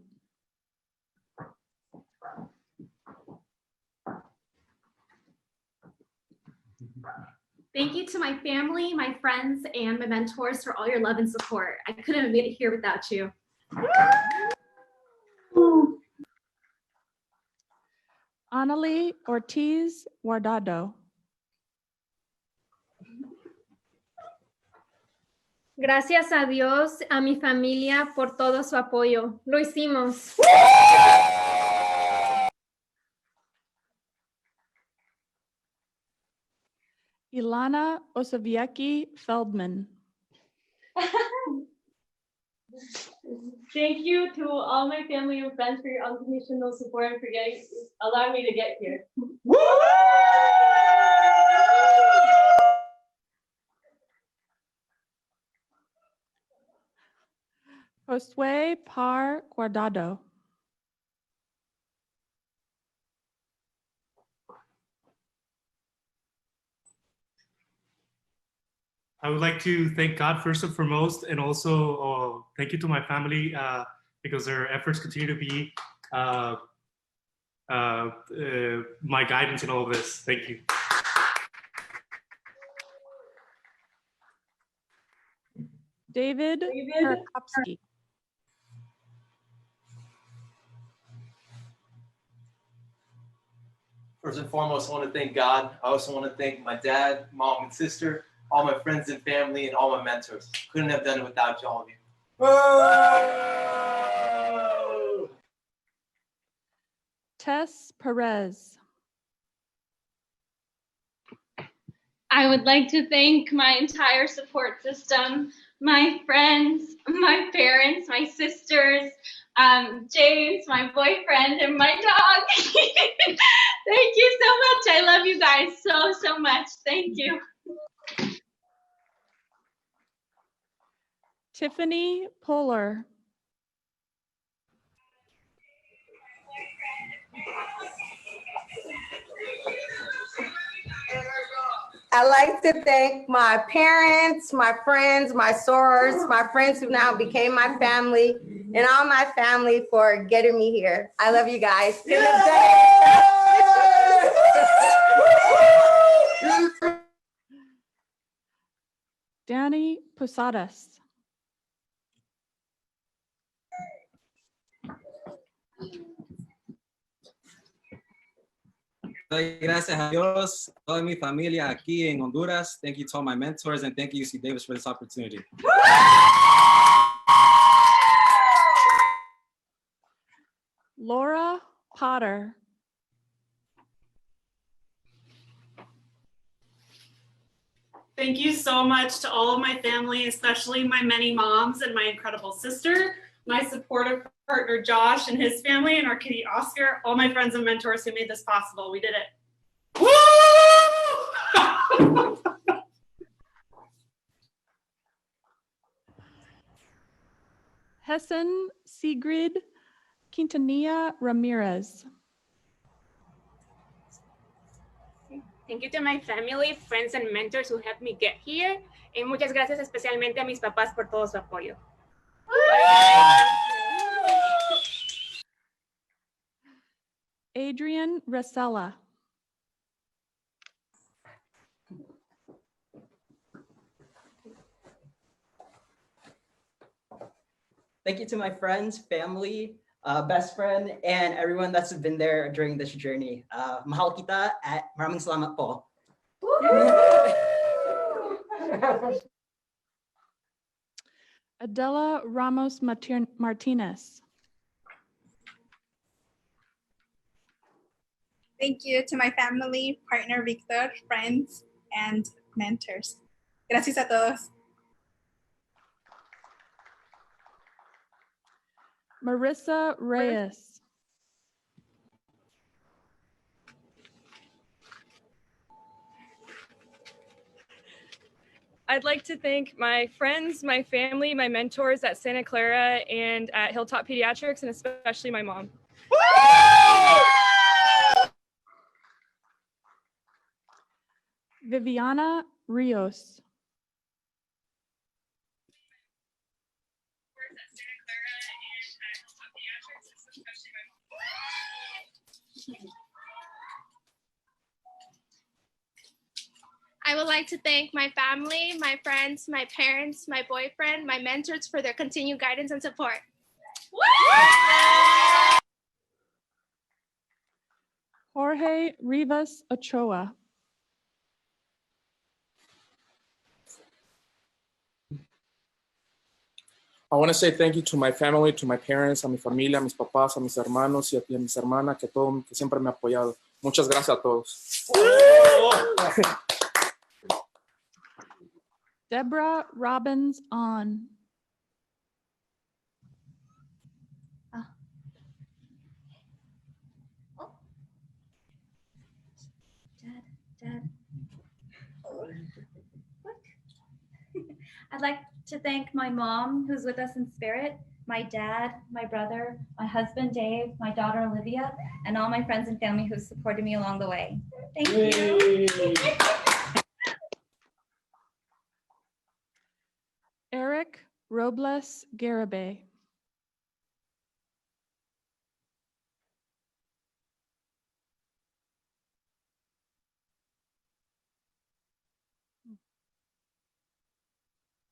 Speaker 10: Thank you to my family, my friends, and my mentors for all your love and support. I couldn't have made it here without you.
Speaker 26: Annalie Ortiz Guardado.
Speaker 13: Gracias a Dios, a mi familia por todo su apoyo. Lo hicimos.
Speaker 26: Ilana Osoviecki Feldman.
Speaker 14: Thank you to all my family and friends for your unconditional support and for allowing me to get here.
Speaker 26: Josue Par Guardado.
Speaker 24: I would like to thank God first and foremost, and also thank you to my family because their efforts continue to be my guidance in all of this. Thank you.
Speaker 26: David Perkopsky.
Speaker 17: First and foremost, I want to thank God. I also want to thank my dad, mom, and sister, all my friends and family, and all my mentors. Couldn't have done it without all of you. Whoa!
Speaker 26: Tess Perez.
Speaker 21: I would like to thank my entire support system, my friends, my parents, my sisters, James, my boyfriend, and my dog. Thank you so much. I love you guys so much. Thank you.
Speaker 26: Tiffany Polar.
Speaker 18: I'd like to thank my parents, my friends, my sorors, my friends who now became my family, and all my family for getting me here. I love you guys.
Speaker 26: Danny Posadas.
Speaker 19: Doy gracias a Dios, toda mi familia aquí en Honduras. Thank you to all my mentors, and thank you, UC Davis, for this opportunity.
Speaker 26: Laura Potter.
Speaker 20: Thank you so much to all of my family, especially my many moms and my incredible sister, my supportive partner Josh and his family, and our kitty Oscar, all my friends and mentors who made this possible. We did it.
Speaker 26: Hessen Sigrid Quintanilla Ramirez.
Speaker 29: Thank you to my family, friends, and mentors who helped me get here. Y muchas gracias especialmente a mis papás por todo su apoyo.
Speaker 26: Adrian Resella.
Speaker 1: Thank you to my friends, family, best friend, and everyone that's been there during this journey. Mahal kita at maraming salamat po.
Speaker 26: Adela Ramos Martinez.
Speaker 2: Thank you to my family, partner Victor, friends, and mentors. Gracias a todos.
Speaker 26: Marissa Reyes.
Speaker 3: I'd like to thank my friends, my family, my mentors at Santa Clara and at Hilltop Pediatrics, and especially my mom.
Speaker 26: Viviana Rios.
Speaker 4: I would like to thank my family, my friends, my parents, my boyfriend, my mentors for their continued guidance and support.
Speaker 26: Jorge Rivas Ochoa.
Speaker 6: I want to say thank you to my family, to my parents, a mi familia, a mis papás, a mis hermanos y a mis hermanas que siempre me han apoyado. Muchas gracias a todos.
Speaker 26: Deborah Robbins On.
Speaker 8: Dad. I'd like to thank my mom, who's with us in spirit, my dad, my brother, my husband, Dave, my daughter, Olivia, and all my friends and family who supported me along the way. Thank you.
Speaker 26: Eric Robles Garibay.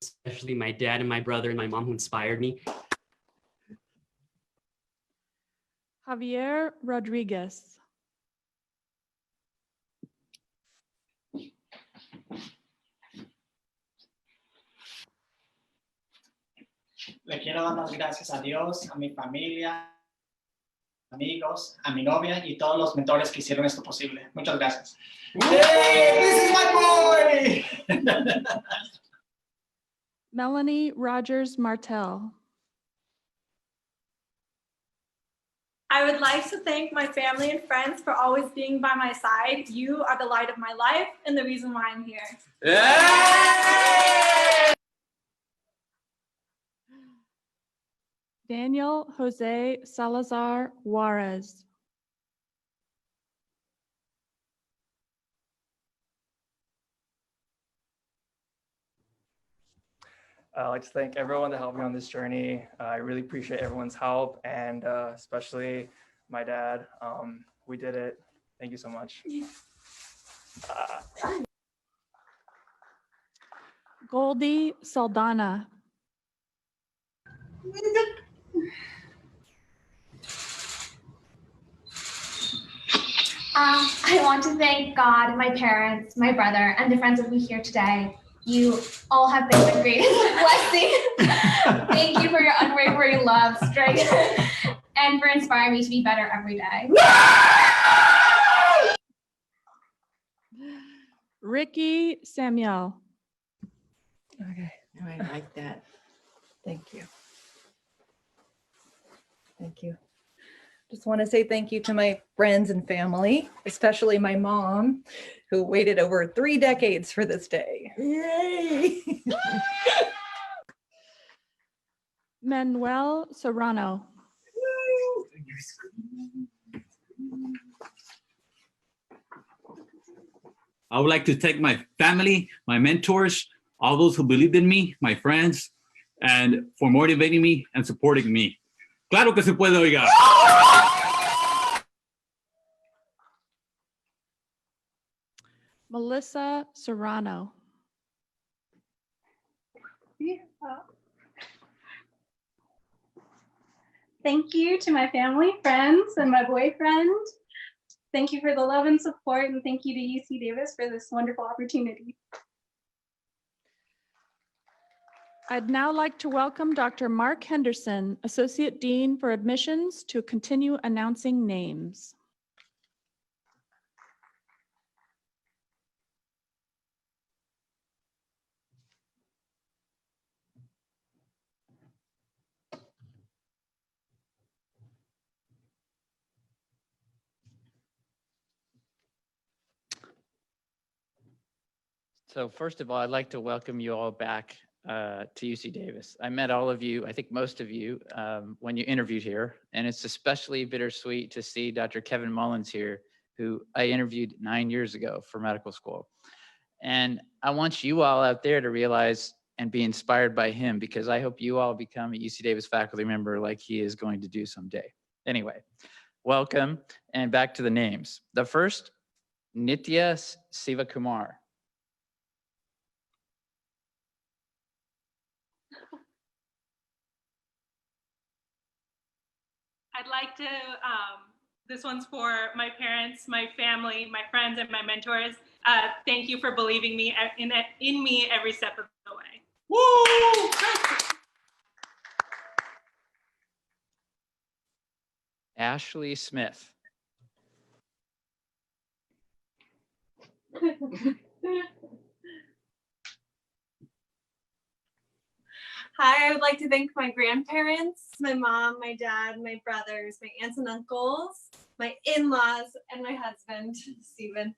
Speaker 11: Especially my dad and my brother and my mom who inspired me.
Speaker 26: Javier Rodriguez.
Speaker 16: Le quiero dar las gracias a Dios, a mi familia, amigos, a mi novia y todos los mentores que hicieron esto posible. Muchas gracias. Hey, this is my boy!
Speaker 26: Melanie Rogers Martell.
Speaker 22: I would like to thank my family and friends for always being by my side. You are the light of my life and the reason why I'm here.
Speaker 6: Yeah!
Speaker 26: Daniel Jose Salazar Juarez.
Speaker 23: I'd like to thank everyone that helped me on this journey. I really appreciate everyone's help, and especially my dad. We did it. Thank you so much.
Speaker 26: Goldie Saldana.
Speaker 10: I want to thank God, my parents, my brother, and the friends with me here today. You all have been the greatest blessing. Thank you for your unwavering love, strength, and for inspiring me to be better every day.
Speaker 26: Ricky Samuel.
Speaker 25: Okay, I like that. Thank you. Thank you. Just want to say thank you to my friends and family, especially my mom, who waited over 3 decades for this day. Yay!
Speaker 26: Manuel Serrano.
Speaker 25: I would like to thank my family, my mentors, all those who believed in me, my friends, and for motivating me and supporting me. Claro que se puede, oiga.
Speaker 26: Melissa Serrano.
Speaker 22: Thank you to my family, friends, and my boyfriend. Thank you for the love and support, and thank you to UC Davis for this wonderful opportunity.
Speaker 26: I'd now like to welcome Dr. Mark Henderson, Associate Dean for Admissions, to continue announcing names.
Speaker 5: So first of all, I'd like to welcome you all back to UC Davis. I met all of you, I think most of you, when you interviewed here, and it's especially bittersweet to see Dr. Kevin Mullins here, who I interviewed 9 years ago for medical school. And I want you all out there to realize and be inspired by him, because I hope you all become a UC Davis faculty member like he is going to do someday. Anyway, welcome, and back to the names. The first, Nitya Sivakumar.
Speaker 7: I'd like to, this one's for my parents, my family, my friends, and my mentors. Thank you for believing me in me every step of the way.
Speaker 5: Woo! Ashley Smith.
Speaker 22: Hi, I would like to thank my grandparents, my mom, my dad, my brothers, my aunts and uncles, my in-laws, and my husband, Stephen.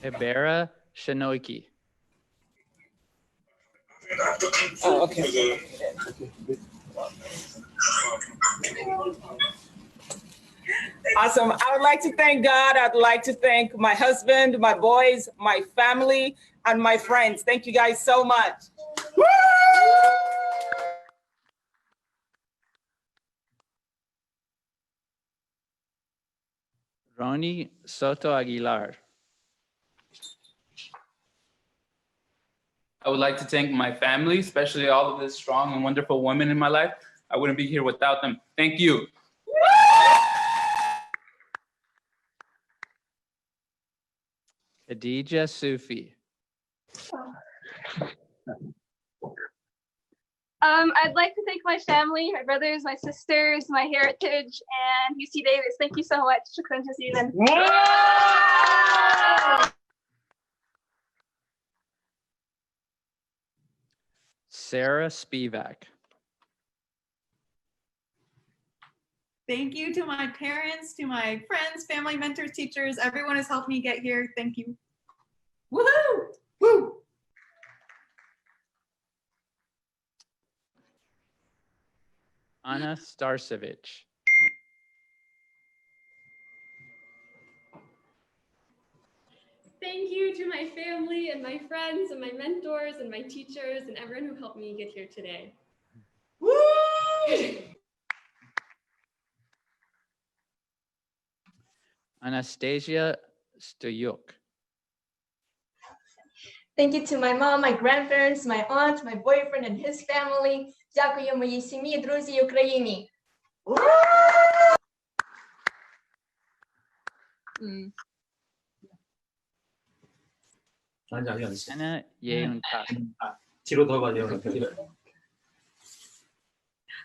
Speaker 5: Ibera Shinoiki.
Speaker 9: Oh, okay. Awesome. I would like to thank God. I'd like to thank my husband, my boys, my family, and my friends. Thank you guys so much. Woo!
Speaker 5: Ronnie Soto Aguilar.
Speaker 12: I would like to thank my family, especially all of the strong and wonderful women in my life. I wouldn't be here without them. Thank you.
Speaker 5: Khadija Sufi.
Speaker 22: I'd like to thank my family, my brothers, my sisters, my heritage, and UC Davis. Thank you so much. Shukran jazilan.
Speaker 5: Sarah Spivak.
Speaker 22: Thank you to my parents, to my friends, family, mentors, teachers. Everyone has helped me get here. Thank you. Woohoo! Woo!
Speaker 5: Anna Starcevich.
Speaker 13: Thank you to my family and my friends and my mentors and my teachers and everyone who helped me get here today.
Speaker 5: Anastasia Stoyuk.
Speaker 22: Thank you to my mom, my grandparents, my aunt, my boyfriend and his family. Дякую моїй сім'ї, друзі, Україні.
Speaker 5: Anna Yeuntak.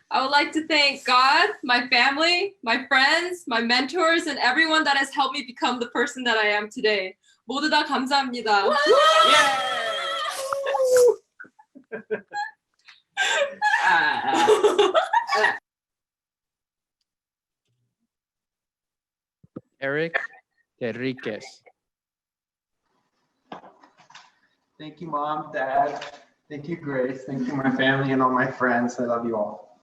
Speaker 22: I would like to thank God, my family, my friends, my mentors, and everyone that has helped me become the person that I am today. 모두 다 감사합니다.
Speaker 5: Eric Enriquez.
Speaker 14: Thank you, Mom, Dad. Thank you, Grace. Thank you, my family and all my friends. I love you all.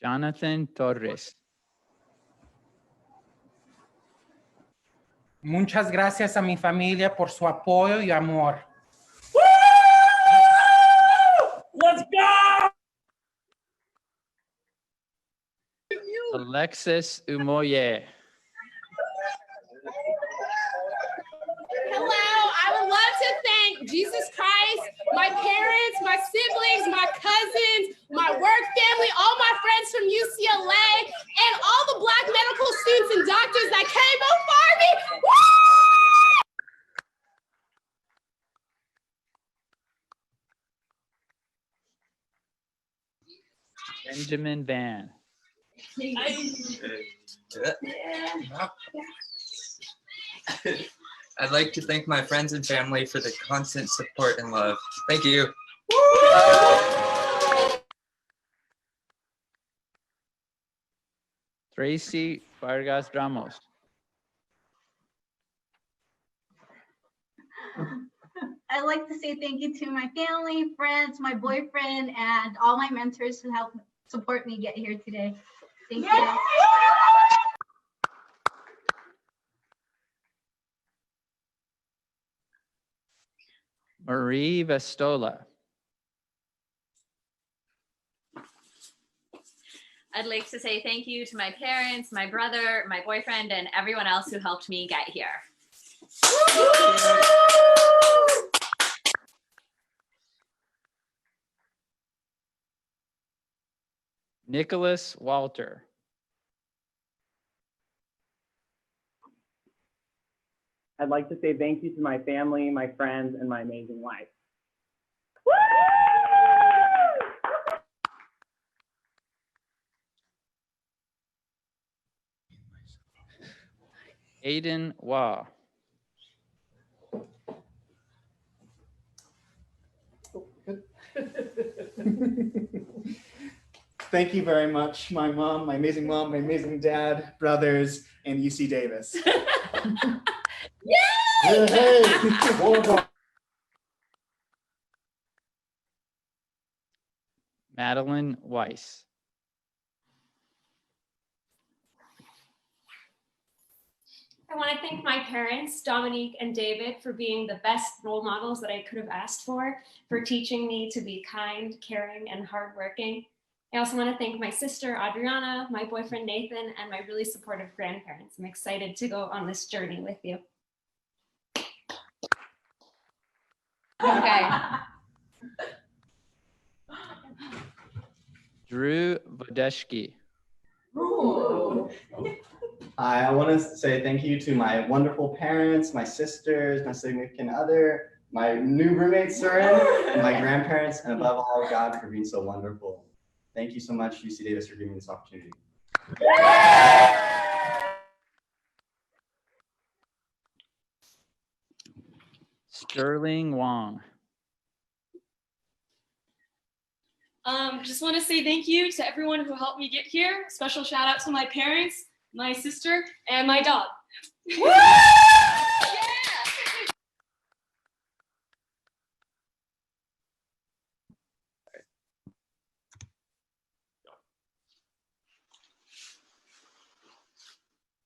Speaker 5: Jonathan Torres.
Speaker 15: Muchas gracias a mi familia por su apoyo y amor. Let's go!
Speaker 5: Alexis Umoye.
Speaker 17: Hello, I would love to thank Jesus Christ, my parents, my siblings, my cousins, my work family, all my friends from UCLA, and all the Black medical students and doctors that came before me.
Speaker 5: Benjamin Van.
Speaker 18: I'd like to thank my friends and family for the constant support and love. Thank you.
Speaker 5: Tracy Vargas Ramos.
Speaker 19: I'd like to say thank you to my family, friends, my boyfriend, and all my mentors who helped support me get here today. Thank you.
Speaker 5: Marie Vestola.
Speaker 20: I'd like to say thank you to my parents, my brother, my boyfriend, and everyone else who helped me get here.
Speaker 5: Nicholas Walter.
Speaker 20: I'd like to say thank you to my family, my friends, and my amazing wife.
Speaker 5: Aiden Wah.
Speaker 15: Thank you very much, my mom, my amazing dad, brothers, and UC Davis.
Speaker 5: Madeline Weiss.
Speaker 21: I want to thank my parents, Dominique and David, for being the best role models that I could have asked for teaching me to be kind, caring, and hardworking. I also want to thank my sister, Adriana, my boyfriend, Nathan, and my really supportive grandparents. I'm excited to go on this journey with you.
Speaker 20: Okay.
Speaker 5: Drew Vodeshki.
Speaker 15: I want to say thank you to my wonderful parents, my sisters, my significant other, my new roommate, Surin, and my grandparents, and above all, God, for being so wonderful. Thank you so much, UC Davis, for giving me this opportunity.
Speaker 5: Sterling Wong.
Speaker 24: Just want to say thank you to everyone who helped me get here. Special shout out to my parents, my sister, and my dog.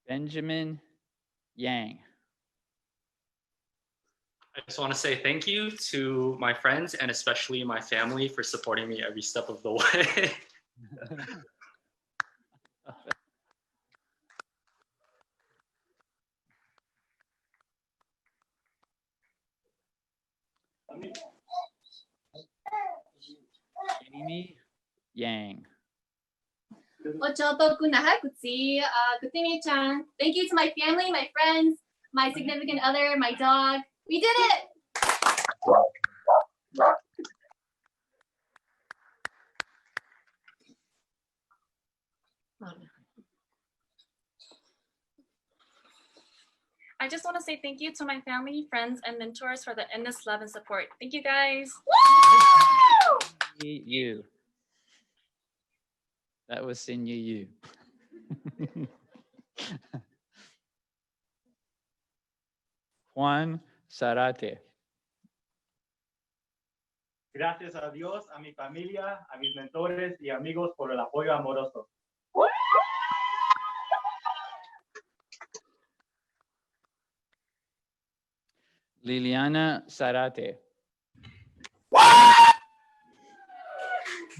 Speaker 5: Benjamin Yang.
Speaker 29: I just want to say thank you to my friends and especially my family for supporting me every step of the way.
Speaker 5: Amy Yang.
Speaker 10: Kutimi-chan. Thank you to my family, my friends, my significant other, my dog. We did it!
Speaker 26: I just want to say thank you to my family, friends, and mentors for the endless love and support. Thank you, guys.
Speaker 5: You. That was Sinyu you. Juan Zarate.
Speaker 27: Gracias a Dios, a mi familia, a mis mentores y amigos por el apoyo amoroso.
Speaker 5: Liliana Zarate.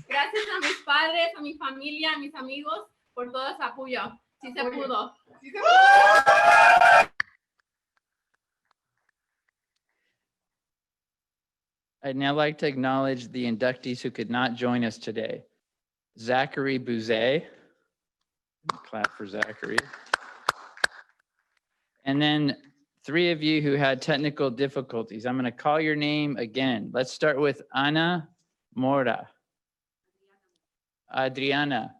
Speaker 17: Gracias a mis padres, a mi familia, a mis amigos por todo ese apoyo. Sí se pudo. Sí se pudo.
Speaker 5: I'd now like to acknowledge the inductees who could not join us today. Zachary Bouzet. Clap for Zachary. And then 3 of you who had technical difficulties. I'm going to call your name again. Let's start with Ana Mora. Adriana.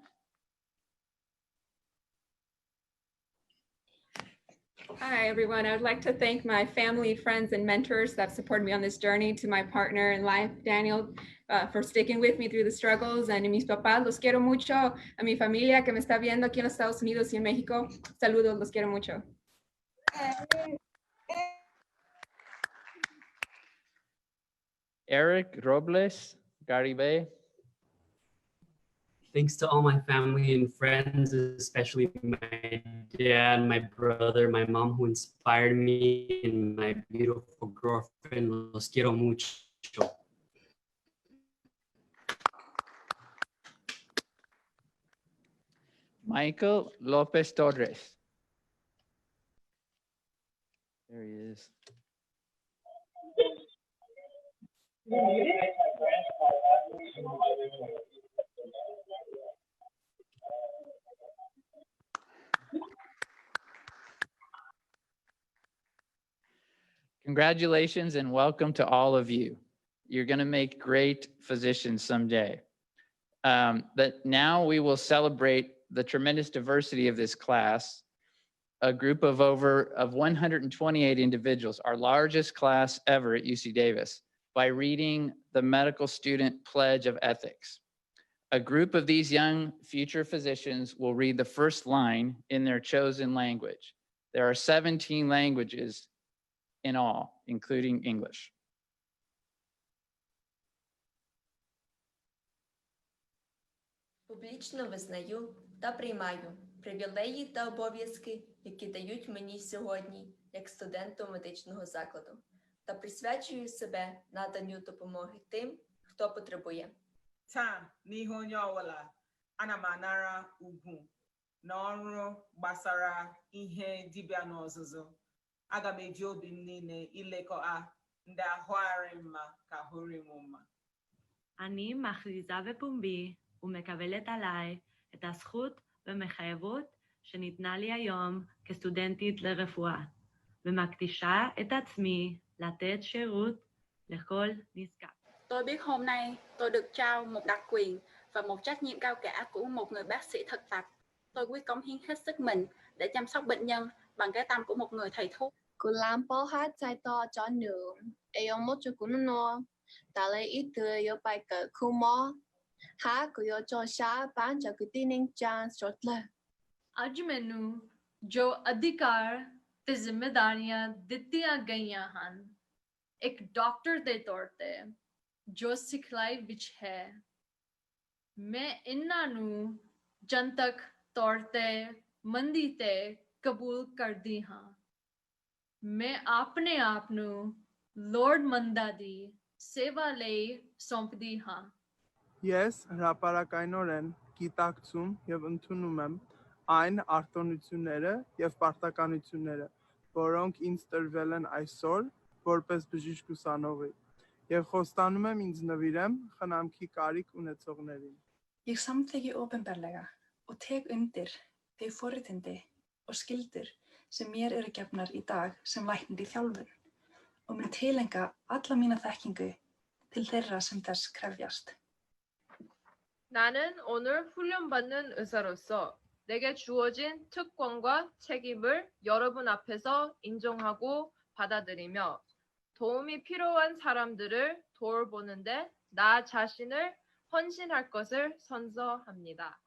Speaker 1: Hi, everyone. I would like to thank my family, friends, and mentors that supported me on this journey, to my partner in life, Daniel, for sticking with me through the struggles, and a mis papás, los quiero mucho. A mi familia que me está viendo aquí en los Estados Unidos y en México, saludos, los quiero mucho.
Speaker 5: Eric Robles Garibay.
Speaker 2: Thanks to all my family and friends, especially my dad, my brother, my mom who inspired me, and my beautiful girlfriend. Los quiero mucho.
Speaker 5: Michael Lopez Torres. There he is. Congratulations and welcome to all of you. You're going to make great physicians someday. But now we will celebrate the tremendous diversity of this class, a group of 128 individuals, our largest class ever at UC Davis, by reading the Medical Student Pledge of Ethics. A group of these young future physicians will read the first line in their chosen language. There are 17 languages in all, including English.
Speaker 3: Публічно визнаю та приймаю привілеї та обов'язки, які дають мені сьогодні як студенту медичного закладу, та присвячую себе наданню допомоги тим, хто потребує.
Speaker 9: Taa n'ihe onye ọbụla, ana m anara ugwu n'ọrụ gbasara ihe dibịa n'ọzụzụ. Aga m eji obi m niile ilekọta ndị ahụ arị mma ka hụrụ m mma.
Speaker 4: אני מכריזה בפומבי ומקבלת עליי את הזכות ומחויבות שניתנה לי היום כסטודנטית לרפואה, ומקדישה את עצמי לתת שירות לכל נזקק.
Speaker 6: Tôi biết hôm nay tôi được trao một đặc quyền và một trách nhiệm cao cả của một người bác sĩ thực tập. Tôi quyết cống hiến hết sức mình để chăm sóc bệnh nhân bằng cái tâm của một người thầy thuốc.
Speaker 8: Kulam po hat sai to cho nữ, ayo mo cho kuno, ta lấy ít từ yo bài cỡ kumo, ha kuyo cho sa ban cho kutin chance chốt le.
Speaker 11: ਅੱਜ ਮੈਨੂੰ ਜੋ ਅਧਿਕਾਰ ਤੇ ਜ਼ਿੰਮੇਵਾਰੀਆਂ ਦਿੱਤੀਆਂ ਗਈਆਂ ਹਨ, ਇੱਕ ਡਾਕਟਰ ਦੇ ਤੌਰ ਤੇ ਜੋ ਸਿਖਲਾਈ ਵਿੱਚ ਹੈ, ਮੈਂ ਇਹਨਾਂ ਨੂੰ ਜਨਤਕ ਤੌਰ ਤੇ ਮੰਦੀ ਤੇ ਕਬੂਲ ਕਰਦੀ ਹਾਂ। ਮੈਂ ਆਪਣੇ ਆਪ ਨੂੰ ਲੋੜਵੰਦਾਂ ਦੀ ਸੇਵਾ ਲਈ ਸੌਂਪਦੀ ਹਾਂ।
Speaker 16: Ես հրապարակայնորեն գիտակցում եւ ընդունում եմ այն արտոնությունները եւ պարտականությունները, որոնք ինձ տրվել են այսօր որպես բժիշկ ուսանողի, եւ խոստանում եմ ինձ նվիրեմ խնամքի կարիք ունեցողներին.
Speaker 28: Ég samþykki opinberlega og tek undir þau forréttindi og skyldur sem mér eru gefnar í dag sem læknir í þjálfun og mun tileinka alla mína þekkingu til þeirra sem þess krefjast.
Speaker 30: 나는 오늘 훈련받는 의사로서 내게 주어진 특권과 책임을 여러분 앞에서 인정하고 받아들이며 도움이 필요한 사람들을 돌보는데 나 자신을 헌신할 것을 선서합니다.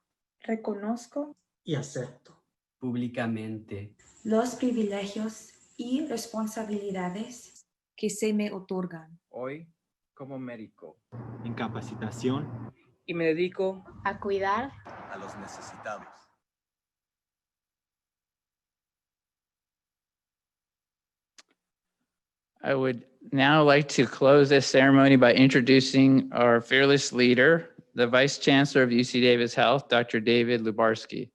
Speaker 28: Reconozco
Speaker 2: Y acepto públicamente
Speaker 28: los privilegios y responsabilidades que se me otorgan.
Speaker 31: Hoy, como médico, en capacitación,
Speaker 32: y me dedico
Speaker 8: a cuidar
Speaker 31: a los necesitados.
Speaker 5: I would now like to close this ceremony by introducing our fearless leader, the Vice Chancellor of UC Davis Health, Dr. David Lubarsky.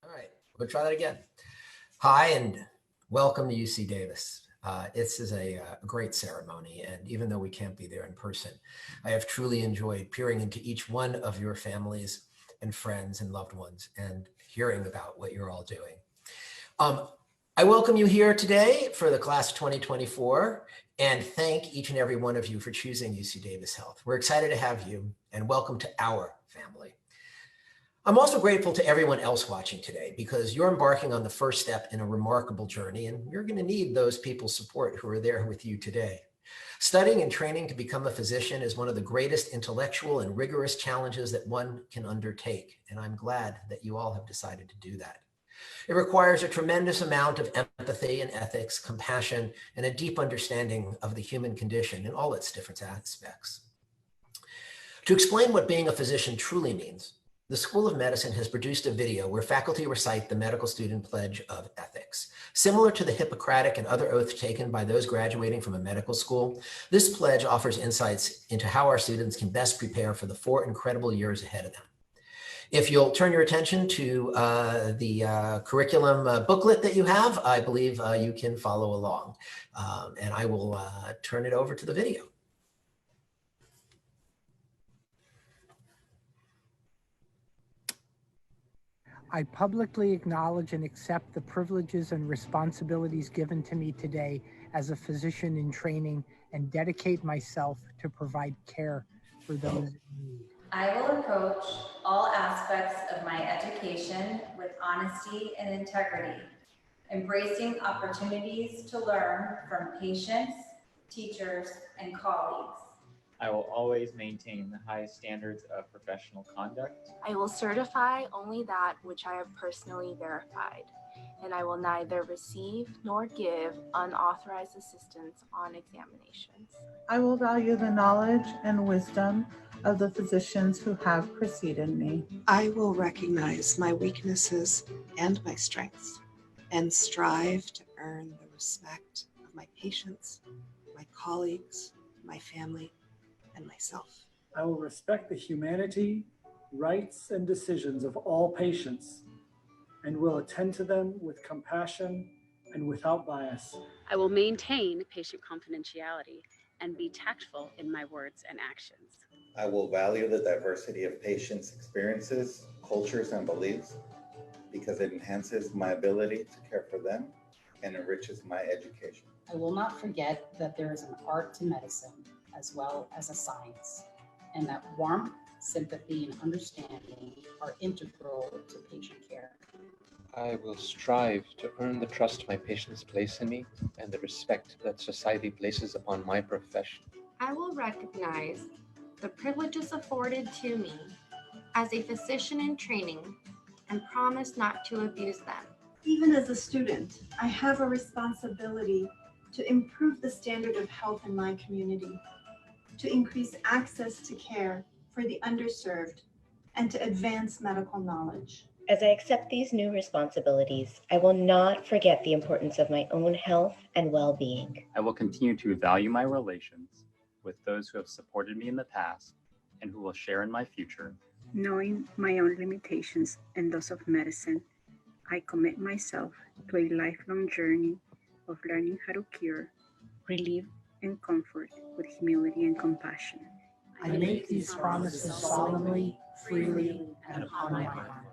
Speaker 7: All right, we'll try that again. Hi, and welcome to UC Davis. This is a great ceremony, and even though we can't be there in person, I have truly enjoyed peering into each one of your families and friends and loved ones and hearing about what you're all doing. I welcome you here today for the class 2024 and thank each and every one of you for choosing UC Davis Health. We're excited to have you and welcome to our family. I'm also grateful to everyone else watching today because you're embarking on the first step in a remarkable journey and you're going to need those people's support who are there with you today. Studying and training to become a physician is one of the greatest intellectual and rigorous challenges that one can undertake, and I'm glad that you all have decided to do that. It requires a tremendous amount of empathy and ethics, compassion, and a deep understanding of the human condition in all its different aspects. To explain what being a physician truly means, the School of Medicine has produced a video where faculty recite the medical student pledge of ethics. Similar to the Hippocratic and other oaths taken by those graduating from a medical school, this pledge offers insights into how our students can best prepare for the 4 incredible years ahead of them. If you'll turn your attention to the curriculum booklet that you have, I believe you can follow along. And I will turn it over to the video.
Speaker 12: I publicly acknowledge and accept the privileges and responsibilities given to me today as a physician in training and dedicate myself to provide care for those in need.
Speaker 13: I will approach all aspects of my education with honesty and integrity, embracing opportunities to learn from patients, teachers, and colleagues.
Speaker 14: I will always maintain the highest standards of professional conduct.
Speaker 18: I will certify only that which I have personally verified, and I will neither receive nor give unauthorized assistance on examinations.
Speaker 19: I will value the knowledge and wisdom of the physicians who have preceded me.
Speaker 20: I will recognize my weaknesses and my strengths and strive to earn the respect of my patients, my colleagues, my family, and myself.
Speaker 21: I will respect the humanity, rights, and decisions of all patients and will attend to them with compassion and without bias.
Speaker 22: I will maintain patient confidentiality and be tactful in my words and actions.
Speaker 23: I will value the diversity of patients' experiences, cultures, and beliefs because it enhances my ability to care for them and enriches my education.
Speaker 25: I will not forget that there is an art to medicine as well as a science, and that warmth, sympathy, and understanding are integral to patient care.
Speaker 32: I will strive to earn the trust my patients place in me and the respect that society places upon my profession.
Speaker 33: I will recognize the privileges afforded to me as a physician in training and promise not to abuse them.
Speaker 34: Even as a student, I have a responsibility to improve the standard of health in my community, to increase access to care for the underserved, and to advance medical knowledge.
Speaker 35: As I accept these new responsibilities, I will not forget the importance of my own health and well-being.
Speaker 36: I will continue to value my relations with those who have supported me in the past and who will share in my future.
Speaker 37: Knowing my own limitations and those of medicine, I commit myself to a lifelong journey of learning how to cure, relieve, and comfort with humility and compassion.
Speaker 12: I make these promises solemnly, freely, and upon my honor.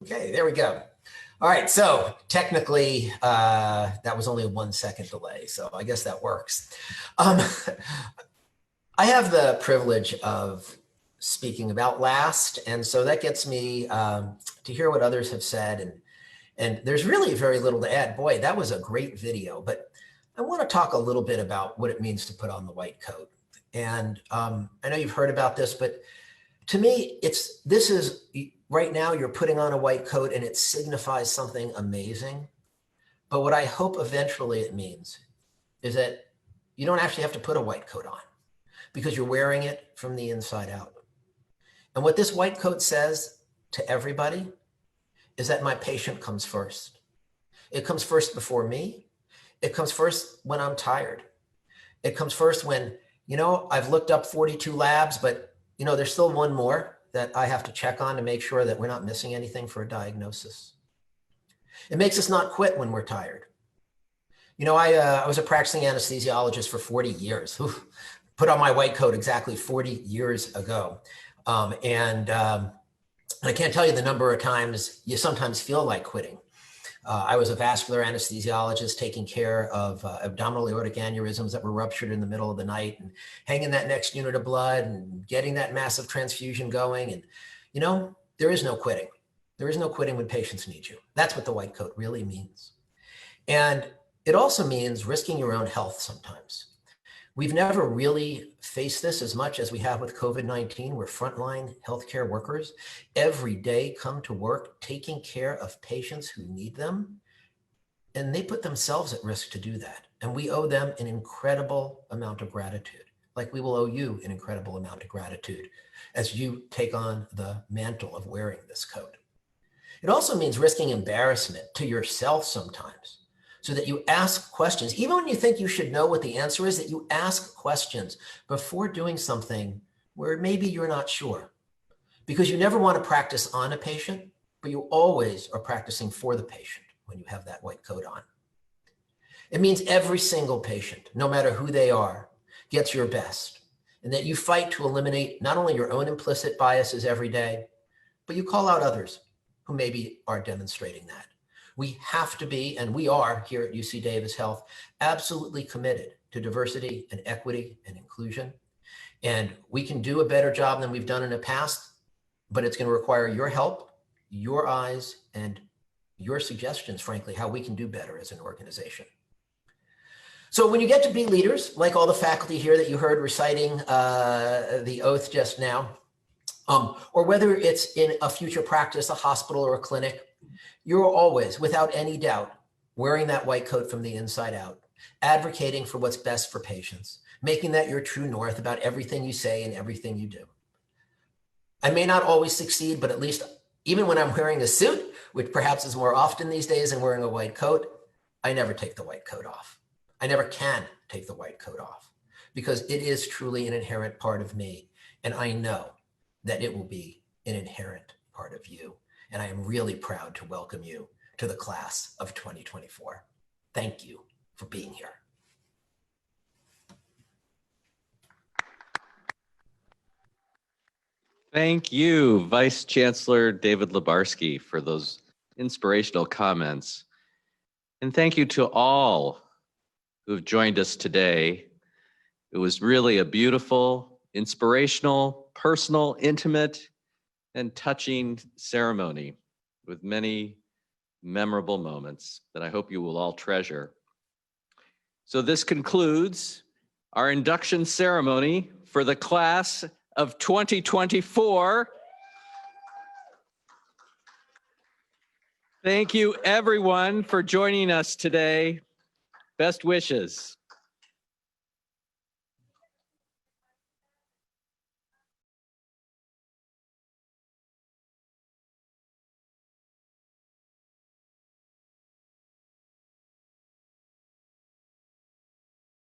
Speaker 7: Okay, there we go. All right, so technically that was only a 1 second delay, so I guess that works. I have the privilege of speaking about last, and so that gets me to hear what others have said, and there's really very little to add. Boy, that was a great video, but I want to talk a little bit about what it means to put on the white coat. And I know you've heard about this, but to me, right now you're putting on a white coat and it signifies something amazing. But what I hope eventually it means is that you don't actually have to put a white coat on because you're wearing it from the inside out. And what this white coat says to everybody is that my patient comes first. It comes first before me. It comes first when I'm tired. It comes first when, I've looked up 42 labs, but, there's still one more that I have to check on to make sure that we're not missing anything for a diagnosis. It makes us not quit when we're tired. I was a practicing anesthesiologist for 40 years. Oof, put on my white coat exactly 40 years ago. I can't tell you the number of times you sometimes feel like quitting. I was a vascular anesthesiologist taking care of abdominal aortic aneurysms that were ruptured in the middle of the night and hanging that next unit of blood and getting that massive transfusion going. And, there is no quitting. There is no quitting when patients need you. That's what the white coat really means. And it also means risking your own health sometimes. We've never really faced this as much as we have with COVID-19, where frontline healthcare workers every day come to work taking care of patients who need them, and they put themselves at risk to do that. And we owe them an incredible amount of gratitude, like we will owe you an incredible amount of gratitude as you take on the mantle of wearing this coat. It also means risking embarrassment to yourself sometimes, so that you ask questions, even when you think you should know what the answer is, that you ask questions before doing something where maybe you're not sure. Because you never want to practice on a patient, but you always are practicing for the patient when you have that white coat on. It means every single patient, no matter who they are, gets your best, and that you fight to eliminate not only your own implicit biases every day, but you call out others who maybe are demonstrating that. We have to be, and we are here at UC Davis Health, absolutely committed to diversity and equity and inclusion. And we can do a better job than we've done in the past, but it's going to require your help, your eyes, and your suggestions, frankly, how we can do better as an organization. So when you get to be leaders, like all the faculty here that you heard reciting the oath just now, or whether it's in a future practice, a hospital or a clinic, you're always, without any doubt, wearing that white coat from the inside out, advocating for what's best for patients, making that your true north about everything you say and everything you do. I may not always succeed, but at least even when I'm wearing a suit, which perhaps is more often these days than wearing a white coat, I never take the white coat off. I never can take the white coat off because it is truly an inherent part of me. And I know that it will be an inherent part of you. And I am really proud to welcome you to the class of 2024. Thank you for being here.
Speaker 1: Thank you, Vice Chancellor David Lebarski, for those inspirational comments. And thank you to all who've joined us today. It was really a beautiful, inspirational, personal, intimate, and touching ceremony with many memorable moments that I hope you will all treasure. So this concludes our induction ceremony for the class of 2024. Thank you everyone for joining us today. Best wishes.